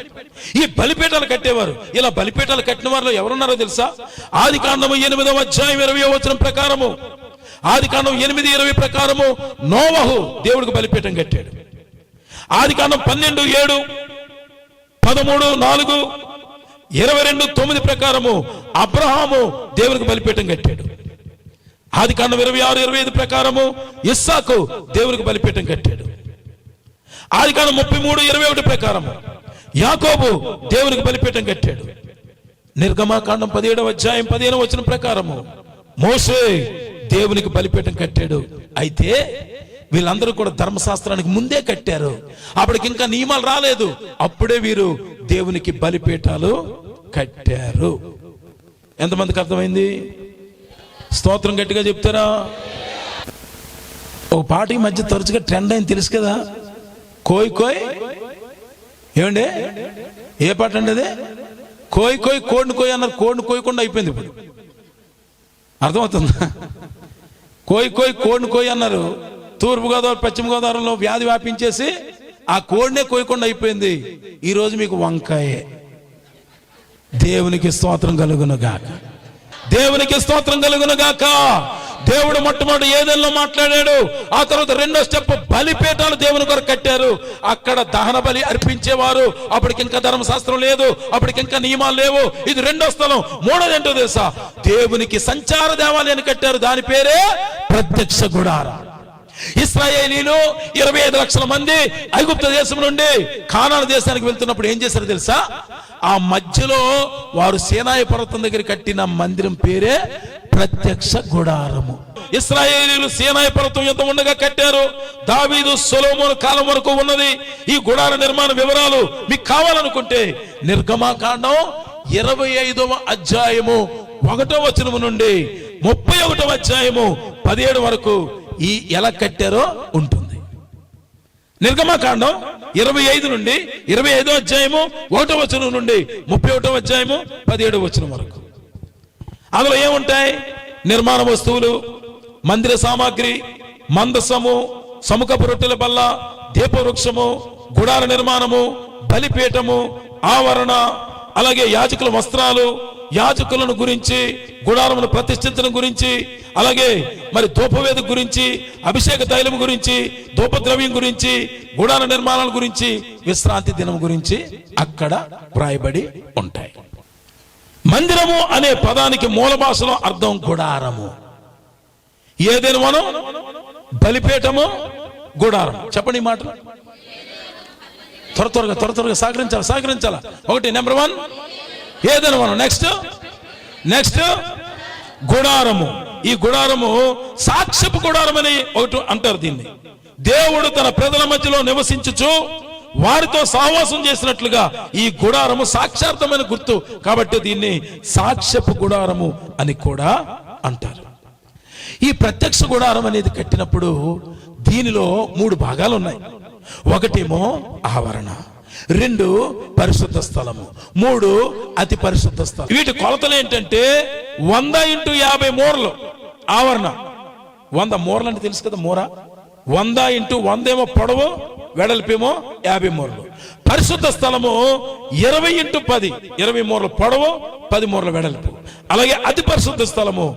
ఈ బలిపీఠాలు కట్టేవారు. ఇలా బలిపీఠాలు కట్టిన వారిలో ఎవరున్నారో తెలుసా? ఆదికాండము 8వ అధ్యాయం 20వ వచనం ప్రకారము, ఆదికాండం 8:20 ప్రకారము నోవహు దేవుడికి బలిపీఠం కట్టాడు. ఆదికాండం 12:7, 13:4, 22:9 ప్రకారము అబ్రహాము దేవునికి బలిపీఠం కట్టాడు. ఆదికాండం 26:25 ప్రకారము ఇస్సాకు దేవునికి బలిపీఠం కట్టాడు. ఆదికాండం 33:21 ప్రకారము యాకోబు దేవునికి బలిపీఠం కట్టాడు. నిర్గమకాండం 17వ అధ్యాయం 15వ వచనం ప్రకారము మోషే దేవునికి బలిపీఠం కట్టాడు. అయితే వీళ్ళందరూ కూడా ధర్మశాస్త్రానికి ముందే కట్టారు. అప్పటికి ఇంకా నియమాలు రాలేదు. అప్పుడే వీరు దేవునికి బలిపీఠాలు కట్టారు. ఎంతమందికి అర్థమైంది? స్తోత్రం గట్టిగా చెప్తారా? ఒక పాటకి మధ్య తరచుగా ట్రెండ్ అయింది తెలుసు కదా, కోయ్ కోయ్. ఏమండి ఏ పాట అండి అది? కోయ్ కోయ్ కోడిని కోయ్ అన్నారు. కోడిని కోయకుండా అయిపోయింది. ఇప్పుడు అర్థమవుతుందా? కోయ్ కోయ్ కోడిని కోయ్ అన్నారు. తూర్పుగోదావరి పశ్చిమ గోదావరిలో వ్యాధి వ్యాపించేసి ఆ కోడినే కోయకుండా అయిపోయింది. ఈరోజు మీకు వంకాయే. దేవునికి స్తోత్రం కలుగును గాక. దేవునికి స్తోత్రం కలుగును గాక. దేవుడు మొట్టమొదటి ఏదెల్లో మాట్లాడాడు. ఆ తర్వాత రెండో స్టెప్ బలిపీఠాలు దేవుని కొరకు కట్టారు. అక్కడ దహన బలి అర్పించేవారు. అప్పటికి ఇంకా ధర్మశాస్త్రం లేదు, అప్పటికి ఇంకా నియమాలు లేవు. ఇది రెండో స్థలం. మూడోది ఏంటో తెలుసా? దేవునికి సంచార దేవాలయాన్ని కట్టారు. దాని పేరే ప్రత్యక్ష గుడారం. ఇశ్రాయేలీలు 25 లక్షల మంది ఐగుప్తు దేశం నుండి కానాను దేశానికి వెళ్తున్నప్పుడు ఏం చేశారు తెలుసా? ఆ మధ్యలో వారు సీనాయి పర్వతం దగ్గర కట్టిన మందిరం పేరే ప్రత్యక్ష గుడారము. ఇశ్రాయేలీలు సీనాయి పర్వతం యుద్ధం ఉండగా కట్టారు. దావీదు సొలొమోను కాలం వరకు ఉన్నది ఈ గుడార నిర్మాణ వివరాలు. మీకు కావాలనుకుంటే నిర్గమాకాండం 25వ అధ్యాయము 1వ వచనము నుండి 31వ అధ్యాయము 17 వరకు ఈ ఎలా కట్టారో ఉంటుంది. నిర్గమకాండం 25 నుండి 25వ అధ్యాయము 1వ వచనం నుండి 31వ అధ్యాయము 17వ వచనం వరకు. అందులో ఏముంటాయి? నిర్మాణ వస్తువులు, మందిర సామాగ్రి, మందసము, సముఖపు రొట్టెల బల్ల, దీపవృక్షము, గుడార నిర్మాణము, బలిపీఠము, ఆవరణ, అలాగే యాజకుల వస్త్రాలు, యాజకులను గురించి, గుడారమును ప్రతిష్ఠించడం గురించి, అలాగే మరి ధూపవేద గురించి, అభిషేక తైలం గురించి, ధూపద్రవ్యం గురించి, గుడార నిర్మాణాల గురించి, విశ్రాంతి దినం గురించి అక్కడ వ్రాయబడి ఉంటాయి. మందిరము అనే పదానికి మూల భాషలో అర్థం గుడారము. ఏదైనా మనం బలిపీఠము, గుడారం. చెప్పండి ఈ మాట త్వరగా సహకరించాలా. ఒకటి నెంబర్ 1 ఏదైనా మనం. నెక్స్ట్ గుడారము. ఈ గుడారము సాక్ష్యపు గుడారం అని ఒకటి అంటారు దీన్ని. దేవుడు తన ప్రజల మధ్యలో నివసించుచు వారితో సహవాసం చేసినట్లుగా ఈ గుడారము సాక్షార్థమైన గుర్తు కాబట్టి దీన్ని సాక్ష్యపు గుడారము అని కూడా అంటారు. ఈ ప్రత్యక్ష గుడారం అనేది కట్టినప్పుడు దీనిలో 3 భాగాలు ఉన్నాయి. ఒకటేమో ఆవరణ, 2 పరిశుద్ధ స్థలము, 3 అతి పరిశుద్ధ స్థలం. వీటి కొలతలు ఏంటంటే 100 × 50 మూరలు ఆవరణ. 100 మూరలు అంటే తెలుసు కదా, మూర 100 × 100 ఏమో పొడవు, వెడల్పేమో 50 మూరలు. పరిశుద్ధ స్థలము 20 × 10 20 మూరలు పొడవు, 10 మూరల వెడల్పు. అలాగే అతి పరిశుద్ధ స్థలము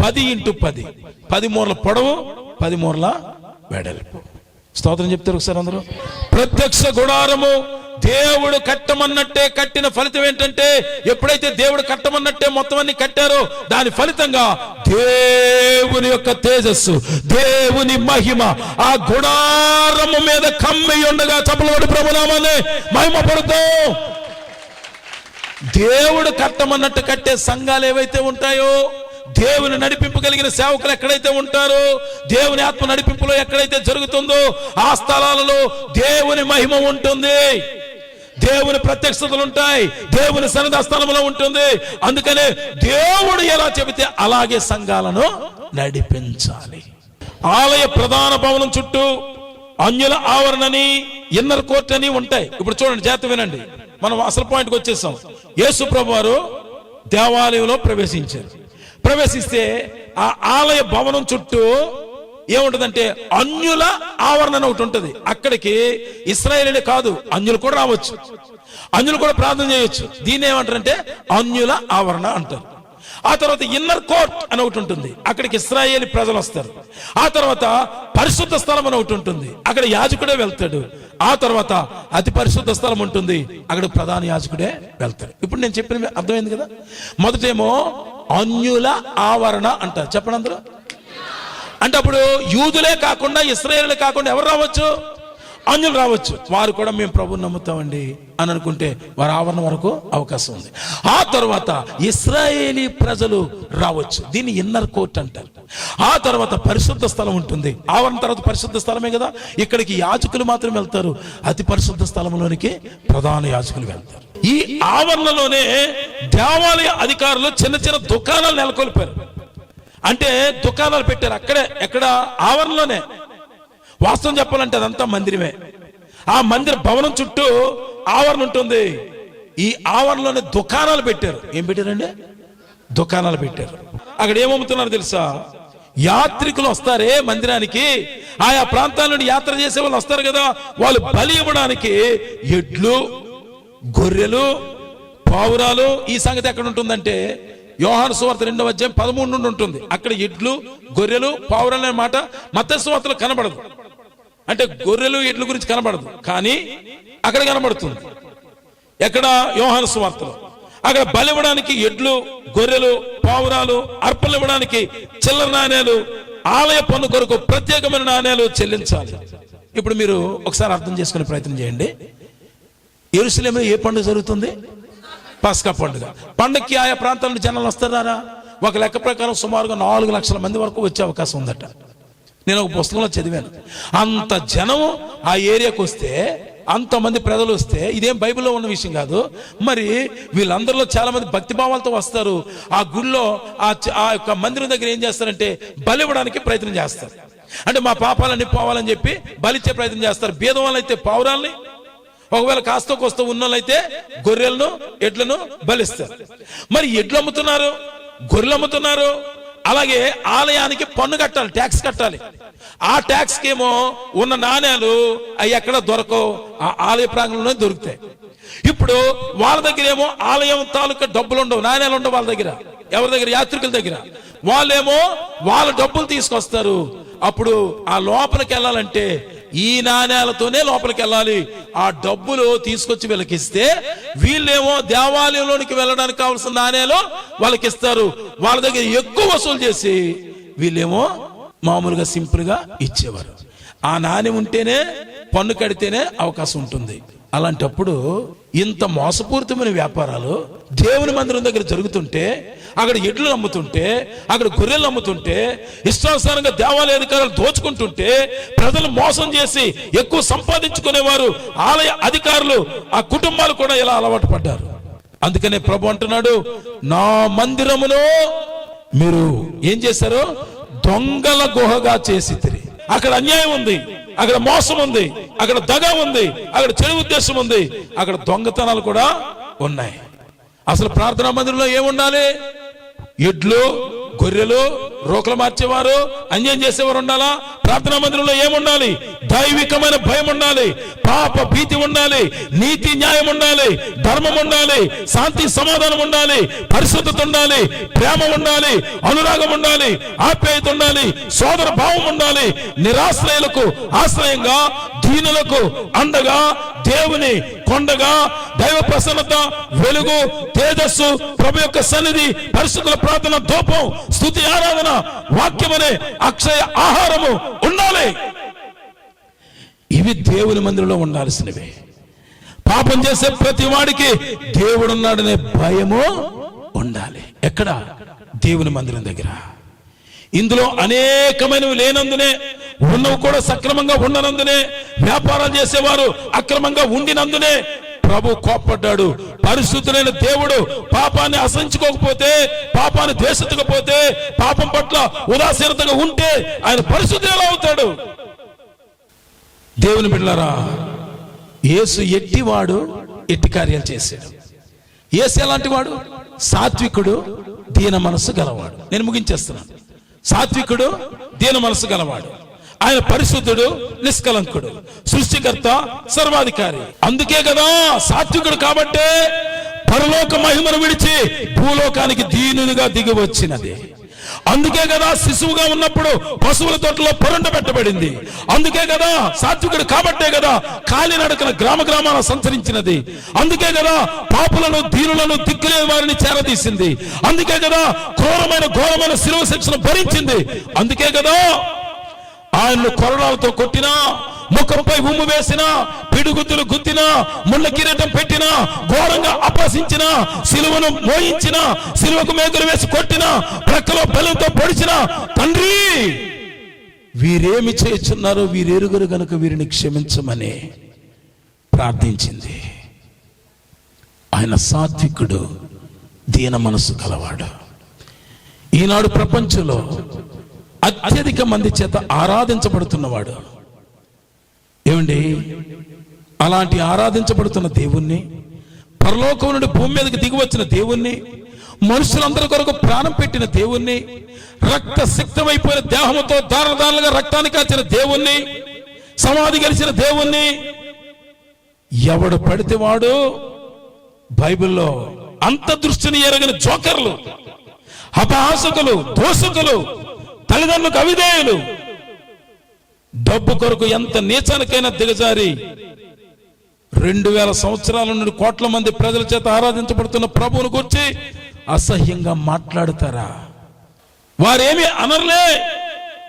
10 × 10 10 మూరల పొడవు, 10 మూరల వెడల్పు. స్తోత్రం చెప్తారు ఒకసారి అందరూ. ప్రత్యక్ష గుడారము దేవుడు కట్టమన్నట్టే కట్టిన ఫలితం ఏంటంటే, ఎప్పుడైతే దేవుడు కట్టమన్నట్టే మొత్తం అన్ని కట్టారో దాని ఫలితంగా దేవుని యొక్క తేజస్సు, దేవుని మహిమ ఆ గుడారము మీద కమ్మి ఉండగా చప్పలవాడి ప్రభునామాన్ని మహిమపడుతూ దేవుడు కట్టమన్నట్టు కట్టే సంఘాలు ఏవైతే ఉంటాయో, దేవుని నడిపింపు కలిగిన సేవకులు ఎక్కడైతే ఉంటారో, దేవుని ఆత్మ నడిపింపులో ఎక్కడైతే జరుగుతుందో ఆ స్థలాలలో దేవుని మహిమ ఉంటుంది, దేవుని ప్రత్యక్షతలు ఉంటాయి, దేవుని సన్నిధి స్థలంలో ఉంటుంది. అందుకనే దేవుడు ఎలా చెబితే అలాగే సంఘాలను నడిపించాలి. ఆలయ ప్రధాన భవనం చుట్టూ అన్యుల ఆవరణని, ఇన్నర్ కోర్ట్ అని ఉంటాయి. ఇప్పుడు చూడండి, జాగ్రత్త వినండి, మనం అసలు పాయింట్కి వచ్చేసాం. యేసు ప్రభు వారు దేవాలయంలో ప్రవేశిస్తే ఆ ఆలయ భవనం చుట్టూ ఏముంటదంటే అన్యుల ఆవరణ ఒకటి ఉంటుంది. అక్కడికి ఇశ్రాయేలీలే కాదు, అన్యులు కూడా రావచ్చు, అన్యులు కూడా ప్రార్థన చేయొచ్చు. దీన్ని ఏమంటారంటే అన్యుల ఆవరణ అంటారు. ఆ తర్వాత ఇన్నర్ కోర్ట్ అని ఒకటి ఉంటుంది, అక్కడికి ఇశ్రాయేలీ ప్రజలు వస్తారు. ఆ తర్వాత పరిశుద్ధ స్థలం అని ఒకటి ఉంటుంది, అక్కడ యాజకుడే వెళ్తాడు. ఆ తర్వాత అతి పరిశుద్ధ స్థలం ఉంటుంది, అక్కడ ప్రధాన యాజకుడే వెళ్తాడు. ఇప్పుడు నేను చెప్పిన అర్థమైంది కదా. మొదటేమో అన్యుల ఆవరణ అంటారు. చెప్పండి అందరూ. అంటే అప్పుడు యూదులే కాకుండా ఇశ్రాయేలులే కాకుండా ఎవరు రావచ్చు? అన్యులు రావచ్చు. వారు కూడా మేము ప్రభువుని నమ్ముతామండి అని అనుకుంటే వారి ఆవరణ వరకు అవకాశం ఉంది. ఆ తర్వాత ఇశ్రాయేలీ ప్రజలు రావచ్చు, దీన్ని ఇన్నర్ కోర్ట్ అంటారు. ఆ తర్వాత పరిశుద్ధ స్థలం ఉంటుంది. ఆవరణ తర్వాత పరిశుద్ధ స్థలమే కదా, ఇక్కడికి యాజకులు మాత్రం వెళ్తారు, అతి పరిశుద్ధ స్థలంలోనికి ప్రధాన యాజకులు వెళ్తారు. ఈ ఆవరణలోనే దేవాలయ అధికారులు చిన్న చిన్న దుకాణాలు నెలకొల్పారు. అంటే దుకాణాలు పెట్టారు అక్కడే, ఎక్కడ? ఆవరణలోనే. వాస్తవం చెప్పాలంటే అదంతా మందిరమే. ఆ మందిర భవనం చుట్టూ ఆవరణ ఉంటుంది. ఈ ఆవరణలోనే దుకాణాలు పెట్టారు. ఏం పెట్టారండి? దుకాణాలు పెట్టారు. అక్కడ ఏమమ్ముతున్నారు తెలుసా? యాత్రికులు వస్తారే మందిరానికి, ఆయా ప్రాంతాల నుండి యాత్ర చేసే వాళ్ళు వస్తారు కదా, వాళ్ళు బలి ఇవ్వడానికి ఎడ్లు, గొర్రెలు, పావురాలు. ఈ సంగతి ఎక్కడ ఉంటుందంటే యోహాను సువార్త 2వ అధ్యాయం 13 నుండి ఉంటుంది. అక్కడ ఎడ్లు గొర్రెలు పావురాలు అనే మాట మత్తయి సువార్తలో కనబడదు. అంటే గొర్రెలు ఎడ్ల గురించి కనబడదు, కానీ అక్కడ కనబడుతుంది. ఎక్కడ? యోహాను సువార్తలో. అక్కడ బలివ్వడానికి ఎడ్లు గొర్రెలు పావురాలు, అర్పణలు ఇవ్వడానికి చిల్లర నాణేలు, ఆలయ పన్ను కొరకు ప్రత్యేకమైన నాణేలు చెల్లించాలి. ఇప్పుడు మీరు ఒకసారి అర్థం చేసుకునే ప్రయత్నం చేయండి. యెరూషలేములో ఏ పండుగ జరుగుతుంది? పస్కా పండుగ. పండుగకి ఆయా ప్రాంతాల నుండి జనాలు వస్తారా? ఒక లెక్క ప్రకారం సుమారుగా 4 లక్షల మంది వరకు వచ్చే అవకాశం ఉందట. నేను ఒక పుస్తకంలో చదివాను. అంత జనం ఆ ఏరియాకు వస్తే, అంతమంది ప్రజలు వస్తే, ఇదేం బైబిల్లో ఉన్న విషయం కాదు. మరి వీళ్ళందరిలో చాలా మంది భక్తిభావాలతో వస్తారు. ఆ గుళ్ళో ఆ యొక్క మందిరం దగ్గర ఏం చేస్తారంటే బలి ఇవ్వడానికి ప్రయత్నం చేస్తారు. అంటే మా పాపాలన్నీ పోవాలని చెప్పి బలిచ్చే ప్రయత్నం చేస్తారు. బీదం వాళ్ళైతే పావురాల్ని, ఒకవేళ కాస్త కోస్త ఉన్నోళ్ళైతే గొర్రెలను ఎడ్లను బలిస్తారు. మరి ఎడ్లు అమ్ముతున్నారు, గొర్రెలు అమ్ముతున్నారు. అలాగే ఆలయానికి పన్ను కట్టాలి, ట్యాక్స్ కట్టాలి. ఆ ట్యాక్స్ కేమో ఉన్న నాణ్యాలు అవి ఎక్కడ దొరకవు, ఆ ఆలయ ప్రాంగణంలో దొరుకుతాయి. ఇప్పుడు వాళ్ళ దగ్గర ఏమో ఆలయం తాలూకా డబ్బులు ఉండవు, నాణ్యాలు ఉండవు వాళ్ళ దగ్గర. ఎవరి దగ్గర? యాత్రికుల దగ్గర. వాళ్ళేమో వాళ్ళ డబ్బులు తీసుకొస్తారు. అప్పుడు ఆ లోపలికి వెళ్ళాలంటే ఈ నాణ్యాలతోనే లోపలికి వెళ్ళాలి. ఆ డబ్బులు తీసుకొచ్చి వీళ్ళకి ఇస్తే వీళ్ళేమో దేవాలయంలోనికి వెళ్ళడానికి కావాల్సిన నాణ్యాలు వాళ్ళకి ఇస్తారు. వాళ్ళ దగ్గర ఎక్కువ వసూలు చేసి వీళ్ళేమో మామూలుగా సింపుల్ గా ఇచ్చేవారు. ఆ నాణ్యం ఉంటేనే, పన్ను కడితేనే అవకాశం ఉంటుంది. అలాంటప్పుడు ఇంత మోసపూరితమైన వ్యాపారాలు దేవుని మందిరం దగ్గర జరుగుతుంటే, అక్కడ ఎడ్లు అమ్ముతుంటే, అక్కడ గొర్రెలు అమ్ముతుంటే, ఇష్టానుసారంగా దేవాలయ అధికారులు దోచుకుంటుంటే, ప్రజలు మోసం చేసి ఎక్కువ సంపాదించుకునేవారు ఆలయ అధికారులు, ఆ కుటుంబాలు కూడా ఇలా అలవాటు పడ్డారు. అందుకనే ప్రభు అంటున్నాడు, నా మందిరమును మీరు ఏం చేశారు? దొంగల గుహగా చేసితిరి. అక్కడ అన్యాయం ఉంది, అక్కడ మోసం ఉంది, అక్కడ దగ ఉంది, అక్కడ చెడు ఉద్దేశం ఉంది, అక్కడ దొంగతనాలు కూడా ఉన్నాయి. అసలు ప్రార్థనా మందిరంలో ఏముండాలి? ఎడ్లు గొర్రెలు రోకలు మార్చేవారు అన్యాయం చేసేవారు ఉండాలా? ప్రార్థనా మందిరంలో ఏముండాలి? దైవికమైన భయం ఉండాలి, పాప భీతి ఉండాలి, నీతి న్యాయం ఉండాలి, ధర్మం ఉండాలి, శాంతి సమాధానం ఉండాలి, పరిశుద్ధత ఉండాలి, ప్రేమ ఉండాలి, అనురాగం ఉండాలి, ఆప్యాయత ఉండాలి, సోదర భావం ఉండాలి. నిరాశ్రయులకు ఆశ్రయంగా, దీనులకు అండగా, దేవుని కొండగా, దైవ ప్రసన్నత, వెలుగు, తేజస్సు, ప్రభు యొక్క సన్నిధి, పరిశుద్ధుల ప్రార్థన, ధూపం, స్తుతి, ఆరాధన, వాక్యం అనే అక్షయ ఆహారము ఉండాలి. ఇవి దేవుని మందిరంలో ఉండాల్సినవి. పాపం చేసే ప్రతి వాడికి దేవుడున్నాడనే భయము ఉండాలి. ఎక్కడ? దేవుని మందిరం దగ్గర. ఇందులో అనేకమైనవి లేనందునే, ఉన్నవి కూడా సక్రమంగా ఉండనందునే, వ్యాపారాలు చేసేవారు అక్రమంగా ఉండినందునే ప్రభు కోప్పడ్డాడు. పరిశుద్ధులైన దేవుడు పాపాన్ని అసహించుకోకపోతే, పాపాన్ని ద్వేషించకపోతే, పాపం పట్ల ఉదాసీనతగా ఉంటే ఆయన పరిశుద్ధుడు ఎలా అవుతాడు? దేవుని బిడ్డలారా, యేసు ఎట్టివాడు, ఎట్టి కార్యాలు చేశాడు. యేసు ఎలాంటి వాడు? సాత్వికుడు, దీన మనసు గలవాడు. నేను ముగించేస్తున్నాను. సాత్వికుడు, దీన మనసు గలవాడు. ఆయన పరిశుద్ధుడు, నిష్కలంకుడు, సృష్టికర్త, సర్వాధికారి. అందుకే కదా సాత్వికుడు కాబట్టే పరలోక మహిమను విడిచి భూలోకానికి దీనునిగా దిగి వచ్చినది. అందుకే కదా శిశువుగా ఉన్నప్పుడు పశువుల తోటలో పొరండ పెట్టబడింది. అందుకే కదా సాత్వికుడు కాబట్టే కదా కాలినడకన గ్రామ గ్రామాన సంచరించినది. అందుకే కదా పాపులను, దీనులను, దిక్కులేని వారిని చేరదీసింది. అందుకే కదా ఘోరమైన శిలువ శిక్షను భరించింది. అందుకే కదా ఆయన్ను కొరడాలతో కొట్టినా, ముఖంపై ఉమ్ము వేసినా, పిడుగుద్దులు గుద్దినా, ముళ్ళ కిరీటం పెట్టినా, ఘోరంగా అపహసించినా, సిలువను మోయించినా, సిలువకు మేకులు వేసి కొట్టినా, ప్రక్కలో బలంతో పొడిచినా, తండ్రి వీరేమి చేయుచున్నారో వీరెరుగరు గనుక వీరిని క్షమించమని ప్రార్థించింది. ఆయన సాత్వికుడు, దీన మనసు కలవాడు. ఈనాడు ప్రపంచంలో అత్యధిక మంది చేత ఆరాధించబడుతున్నవాడు. ఏమండి, అలాంటి ఆరాధించబడుతున్న దేవుణ్ణి, పరలోకం నుండి భూమి మీదకి దిగి వచ్చిన దేవుణ్ణి, మనుషులందరి కొరకు ప్రాణం పెట్టిన దేవుణ్ణి, రక్త సిక్తమైపోయిన దేహంతో దారులుగా రక్తాన్ని కాచిన దేవుణ్ణి, సమాధి గెలిచిన దేవుణ్ణి ఎవడు పడితే వాడు బైబిల్లో అంత దృష్టిని ఎరగని జోకర్లు, అపహాసకులు, దోషకులు, తల్లిదండ్రులకు అవిధేయులు, డబ్బు కొరకు ఎంత నీచానికైనా దిగజారి 2000 సంవత్సరాల నుండి కోట్ల మంది ప్రజల చేత ఆరాధించబడుతున్న ప్రభువును గురించి అసహ్యంగా మాట్లాడతారా? వారేమి అనర్లే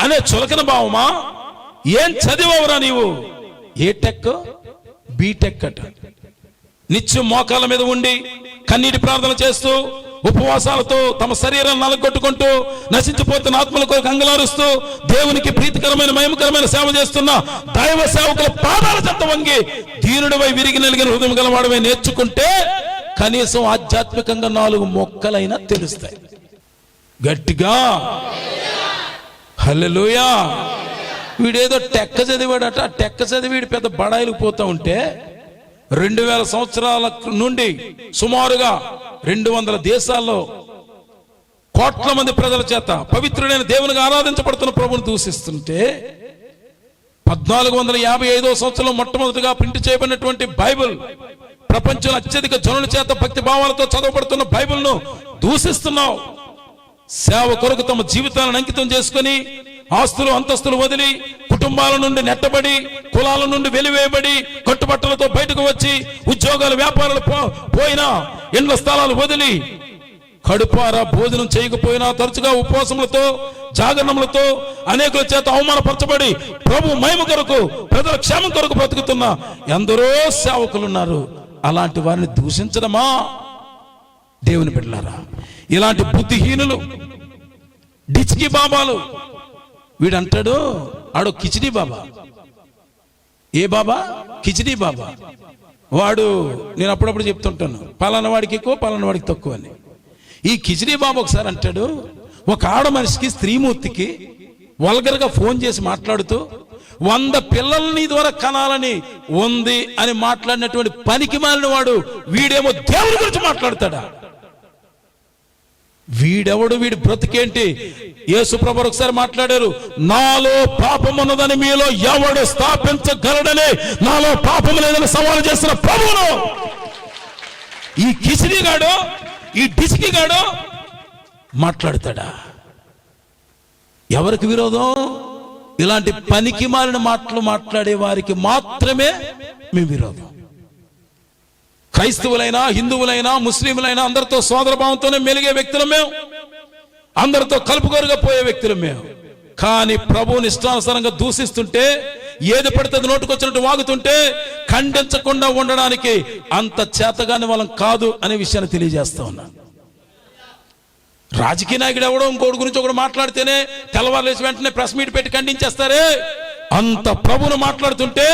అనే చులకన భావమా? ఏం చదివవురా నీవు? ఏ టెక్? బీటెక్ అట. నిత్యం మోకాళ్ళ మీద ఉండి కన్నీటి ప్రార్థన చేస్తూ ఉపవాసాలతో తమ శరీరాన్ని నలగొట్టుకుంటూ నశించిపోతున్న ఆత్మల కొరకు అంగలారుస్తూ దేవునికి ప్రీతికరమైన మహిమకరమైన సేవ చేస్తున్న దైవ సేవకుల పాదాల చెంత వంగి దీనుడివై విరిగి నలిగిన హృదయం గలవాడవై నేర్చుకుంటే కనీసం ఆధ్యాత్మికంగా 4 మొక్కలైనా తెలుస్తాయి. గట్టిగా హల్లెలూయా. వీడేదో టెక్క చదివాడట. టెక్క చదివి వీడు పెద్ద బడాయిలకు పోతా ఉంటే 2000 సంవత్సరాల నుండి సుమారుగా 200 దేశాల్లో కోట్ల మంది ప్రజల చేత పవిత్రుడైన దేవునికి ఆరాధించబడుతున్న ప్రభువును దూషిస్తుంటే 1455వ సంవత్సరంలో మొట్టమొదటిగా ప్రింట్ చేయబడినటువంటి బైబిల్, ప్రపంచంలో అత్యధిక జనుల చేత భక్తి భావాలతో చదవబడుతున్న బైబిల్ను దూషిస్తున్నావు. సేవ కొరకు తమ జీవితాలను అంకితం చేసుకుని ఆస్తులు అంతస్తులు వదిలి కుటుంబాల నుండి నెట్టబడి కులాల నుండి వెలివేయబడి కట్టుబట్టలతో బయటకు వచ్చి ఉద్యోగాలు వ్యాపారాలు పోయినా ఇండ్ల స్థలాలు వదిలి కడుపారా భోజనం చేయకపోయినా తరచుగా ఉపవాసములతో జాగరణములతో అనేకుల చేత అవమానపరచబడి ప్రభు మహిమ కొరకు ప్రజల క్షేమం కొరకు బ్రతుకుతున్న ఎందరో సేవకులు ఉన్నారు. అలాంటి వారిని దూషించడమా? దేవుని బిడ్డలారా, ఇలాంటి బుద్ధిహీనులు, డిచ్కి బాబాలు, వీడంటాడు ఆడు కిచిడి బాబా. ఏ బాబా? కిచిడి బాబా. వాడు, నేను అప్పుడప్పుడు చెప్తుంటాను, పలానా వాడికి ఎక్కువ పలానా వాడికి తక్కువ అని. ఈ కిచిడి బాబా ఒకసారి అంటాడు, ఒక ఆడ మనిషికి స్త్రీమూర్తికి వల్గర్గా ఫోన్ చేసి మాట్లాడుతూ 100 పిల్లల్ని ద్వారా కనాలని ఉంది అని మాట్లాడినటువంటి పనికి మాలిన వాడు వీడేమో దేవుని గురించి మాట్లాడతాడా? వీడెవడు? వీడి బ్రతికేంటి? యేసు ప్రభువు ఒకసారి మాట్లాడారు, నాలో పాపం ఉన్నదని మీలో ఎవడు స్థాపించగలడని నాలో పాపం లేదని సవాలు చేసిన ప్రభువును ఈ కిసిడిగాడు, ఈ డిసికిగాడు మాట్లాడతాడా? ఎవరికి విరోధం? ఇలాంటి పనికి మాలిన మాటలు మాట్లాడే వారికి మాత్రమే మేము విరోధం. క్రైస్తవులైనా, హిందువులైనా, ముస్లింలైనా అందరితో సోదరభావంతోనే మెలిగే వ్యక్తులు మేము, అందరితో కలుపుకోరుగా పోయే వ్యక్తులు మేము. కానీ ప్రభువుని ఇష్టానుసారంగా దూషిస్తుంటే, ఏది పడితే అది నోటుకొచ్చినట్టు వాగుతుంటే ఖండించకుండా ఉండడానికి అంత చేతగాని వాళ్ళం కాదు అనే విషయాన్ని తెలియజేస్తా ఉన్నాను. రాజకీయ నాయకుడు ఎవడో ఇంకోటి గురించి ఒకటి మాట్లాడితేనే తెల్లవారులేసి వెంటనే ప్రెస్ మీట్ పెట్టి ఖండించేస్తారే. అంత ప్రభువును మాట్లాడుతుంటే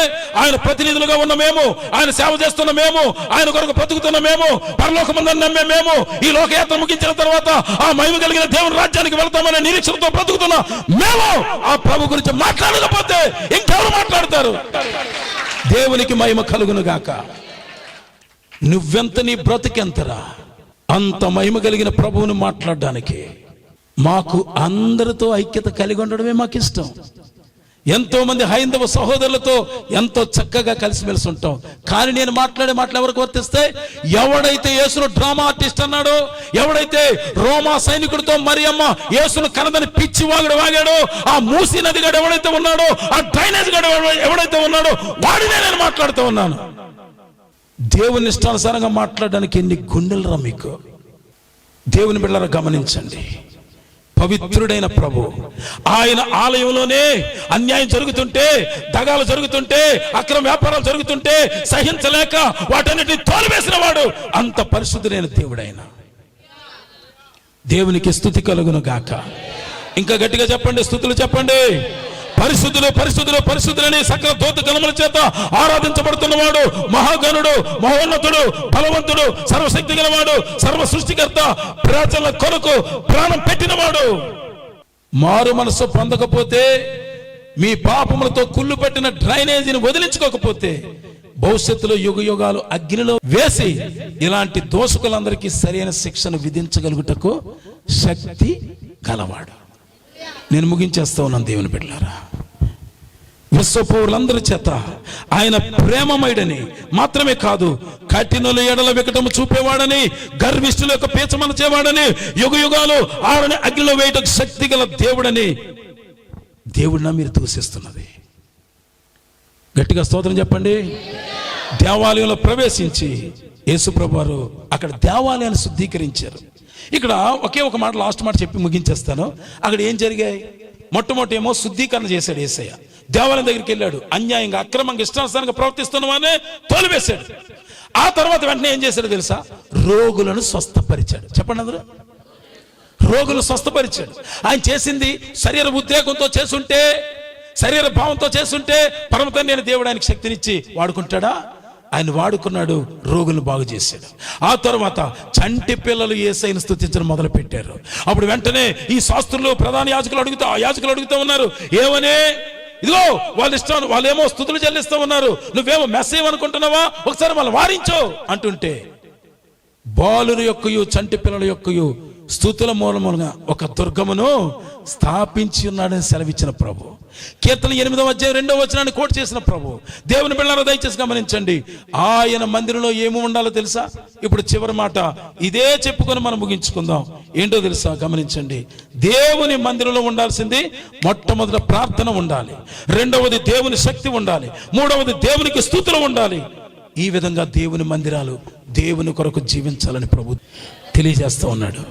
ఆయన ప్రతినిధులుగా ఉన్న మేము, ఆయన సేవ చేస్తున్న మేము, ఆయన కొరకు బ్రతుకుతున్న మేము, పరలోకమందున్న నమ్మే మేము, ఈ లోకయాత్ర ముగించిన తర్వాత ఆ మహిమ కలిగిన దేవుని రాజ్యానికి వెళ్తామనే నిరీక్షణతో బ్రతుకుతున్న మేము ఆ ప్రభు గురించి మాట్లాడకపోతే ఇంకెవరు మాట్లాడతారు? దేవునికి మహిమ కలుగును గాక. నువ్వెంత, నీ బ్రతికెంతరా? అంత మహిమ కలిగిన ప్రభువును మాట్లాడడానికి మాకు అందరితో ఐక్యత కలిగి ఉండడమే మాకు ఇష్టం. ఎంతో మంది హైందవ సహోదరులతో ఎంతో చక్కగా కలిసిమెలిసి ఉంటాం. కానీ నేను మాట్లాడే మాటలు ఎవరికి వర్తిస్తాయి? ఎవడైతే యేసును డ్రామా ఆర్టిస్ట్ అన్నాడో, ఎవడైతే రోమా సైనికుడితో మరియమ్మ యేసును కనదని పిచ్చి వాగాడో, ఆ మూసీ నది గడు ఎవడైతే ఉన్నాడో, ఆ డ్రైనేజ్ గడు ఎవడైతే ఉన్నాడో వాడినే నేను మాట్లాడుతూ ఉన్నాను. దేవుని ఇష్టానుసారంగా మాట్లాడడానికి ఎన్ని గుండెలరా మీకు? దేవుని బిడ్డలారా గమనించండి, పవిత్రుడైన ప్రభు ఆయన ఆలయంలోనే అన్యాయం జరుగుతుంటే, దగాలు జరుగుతుంటే, అక్రమ వ్యాపారాలు జరుగుతుంటే సహించలేక వాటన్నిటిని తోలివేసిన వాడు అంత పరిశుద్ధుడైన దేవుడైన దేవునికి స్తుతి కలుగును గాక. ఇంకా గట్టిగా చెప్పండి, స్తుతులు చెప్పండి. పరిశుద్ధులు పరిశుద్ధులు పరిశుద్ధులని సకల దూత గణముల చేత ఆరాధించబడుతున్నవాడు, మహాగణుడు, మహోన్నతుడు, బలవంతుడు, సర్వశక్తి గలవాడు, సర్వ సృష్టికర్త, ప్రజల కొరకు ప్రాణం పెట్టినవాడు. మారు మనసు పొందకపోతే, మీ పాపములతో కుళ్ళు పెట్టిన డ్రైనేజీని వదిలించుకోకపోతే భవిష్యత్తులో యుగ యుగాలు అగ్నిలో వేసి ఇలాంటి దోషకులందరికీ సరైన శిక్షను విధించగలుగుటకు శక్తి గలవాడు. నేను ముగించేస్తా ఉన్నాను దేవుని బిడ్డలారా. విశ్వపౌరులందరి చేత ఆయన ప్రేమమయుడని మాత్రమే కాదు, కఠినుల ఎడల వికటము చూపేవాడని, గర్విష్ఠుల యొక్క పేచమనచేవాడని, యుగ యుగాలు ఆరని అగ్నిలో వేయటకు శక్తి గల దేవుడని దేవుడిన మీరు దూషిస్తున్నది. గట్టిగా స్తోత్రం చెప్పండి. దేవాలయంలో ప్రవేశించి యేసుప్రభు వారు అక్కడ దేవాలయాన్ని శుద్ధీకరించారు. ఇక్కడ ఒకే ఒక మాట, లాస్ట్ మాట చెప్పి ముగించేస్తాను. అక్కడ ఏం జరిగాయి? మొట్టమొదటి ఏమో శుద్ధీకరణ చేశాడు యేసయ్య. దేవాలయం దగ్గరికి వెళ్ళాడు, అన్యాయంగా అక్రమంగా ఇష్టానుసారంగా ప్రవర్తిస్తున్నవానే తోలివేశాడు. ఆ తర్వాత వెంటనే ఏం చేశాడు తెలుసా? రోగులను స్వస్థపరిచాడు. చెప్పండి అందరూ, రోగులు స్వస్థపరిచాడు. ఆయన చేసింది శరీర ఉద్రేకంతో చేసుంటే, శరీర భావంతో చేసుంటే పరమ తండ్రి అయిన దేవుడు ఆయనకి శక్తినిచ్చి వాడుకుంటాడా? ఆయన వాడుకున్నాడు, రోగులను బాగు చేశాడు. ఆ తర్వాత చంటి పిల్లలు యేసయ్యను స్తుతించడం మొదలు పెట్టారు. అప్పుడు వెంటనే ఈ శాస్త్రులు, ప్రధాన యాజకులు అడుగుతూ ఉన్నారు, ఏమనే? ఇదిగో వాళ్ళ ఇష్టం, వాళ్ళేమో స్తుతులు చెల్లిస్తూ ఉన్నారు, నువ్వేమో మెస్సేయం అనుకుంటున్నావా? ఒకసారి వాళ్ళు వారించో అంటుంటే, బాలుల యొక్కయు చంటి పిల్లల యొక్కయు స్తుతుల మూలముగా ఒక దుర్గమును స్థాపించి ఉన్నాడని సెలవిచ్చిన ప్రభు. కీర్తన 8వ అధ్యాయం 2వ వచనాన్ని కోట్ చేసిన ప్రభు. దేవుని బిడ్డలారా దయచేసి గమనించండి, ఆయన మందిరంలో ఏమి ఉండాలో తెలుసా? ఇప్పుడు చివరి మాట ఇదే చెప్పుకొని మనం ముగించుకుందాం. ఏంటో తెలుసా? గమనించండి. దేవుని మందిరంలో ఉండాల్సింది మొట్టమొదటి ప్రార్థన ఉండాలి, రెండవది దేవుని శక్తి ఉండాలి, మూడవది దేవునికి స్తుతులు ఉండాలి. ఈ విధంగా దేవుని మందిరాలు దేవుని కొరకు జీవించాలని ప్రభు తెలియజేస్తూ ఉన్నాడు.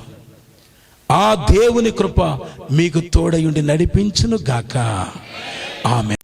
ఆ దేవుని కృప మీకు తోడయుండి నడిపించును గాక. ఆమేన్.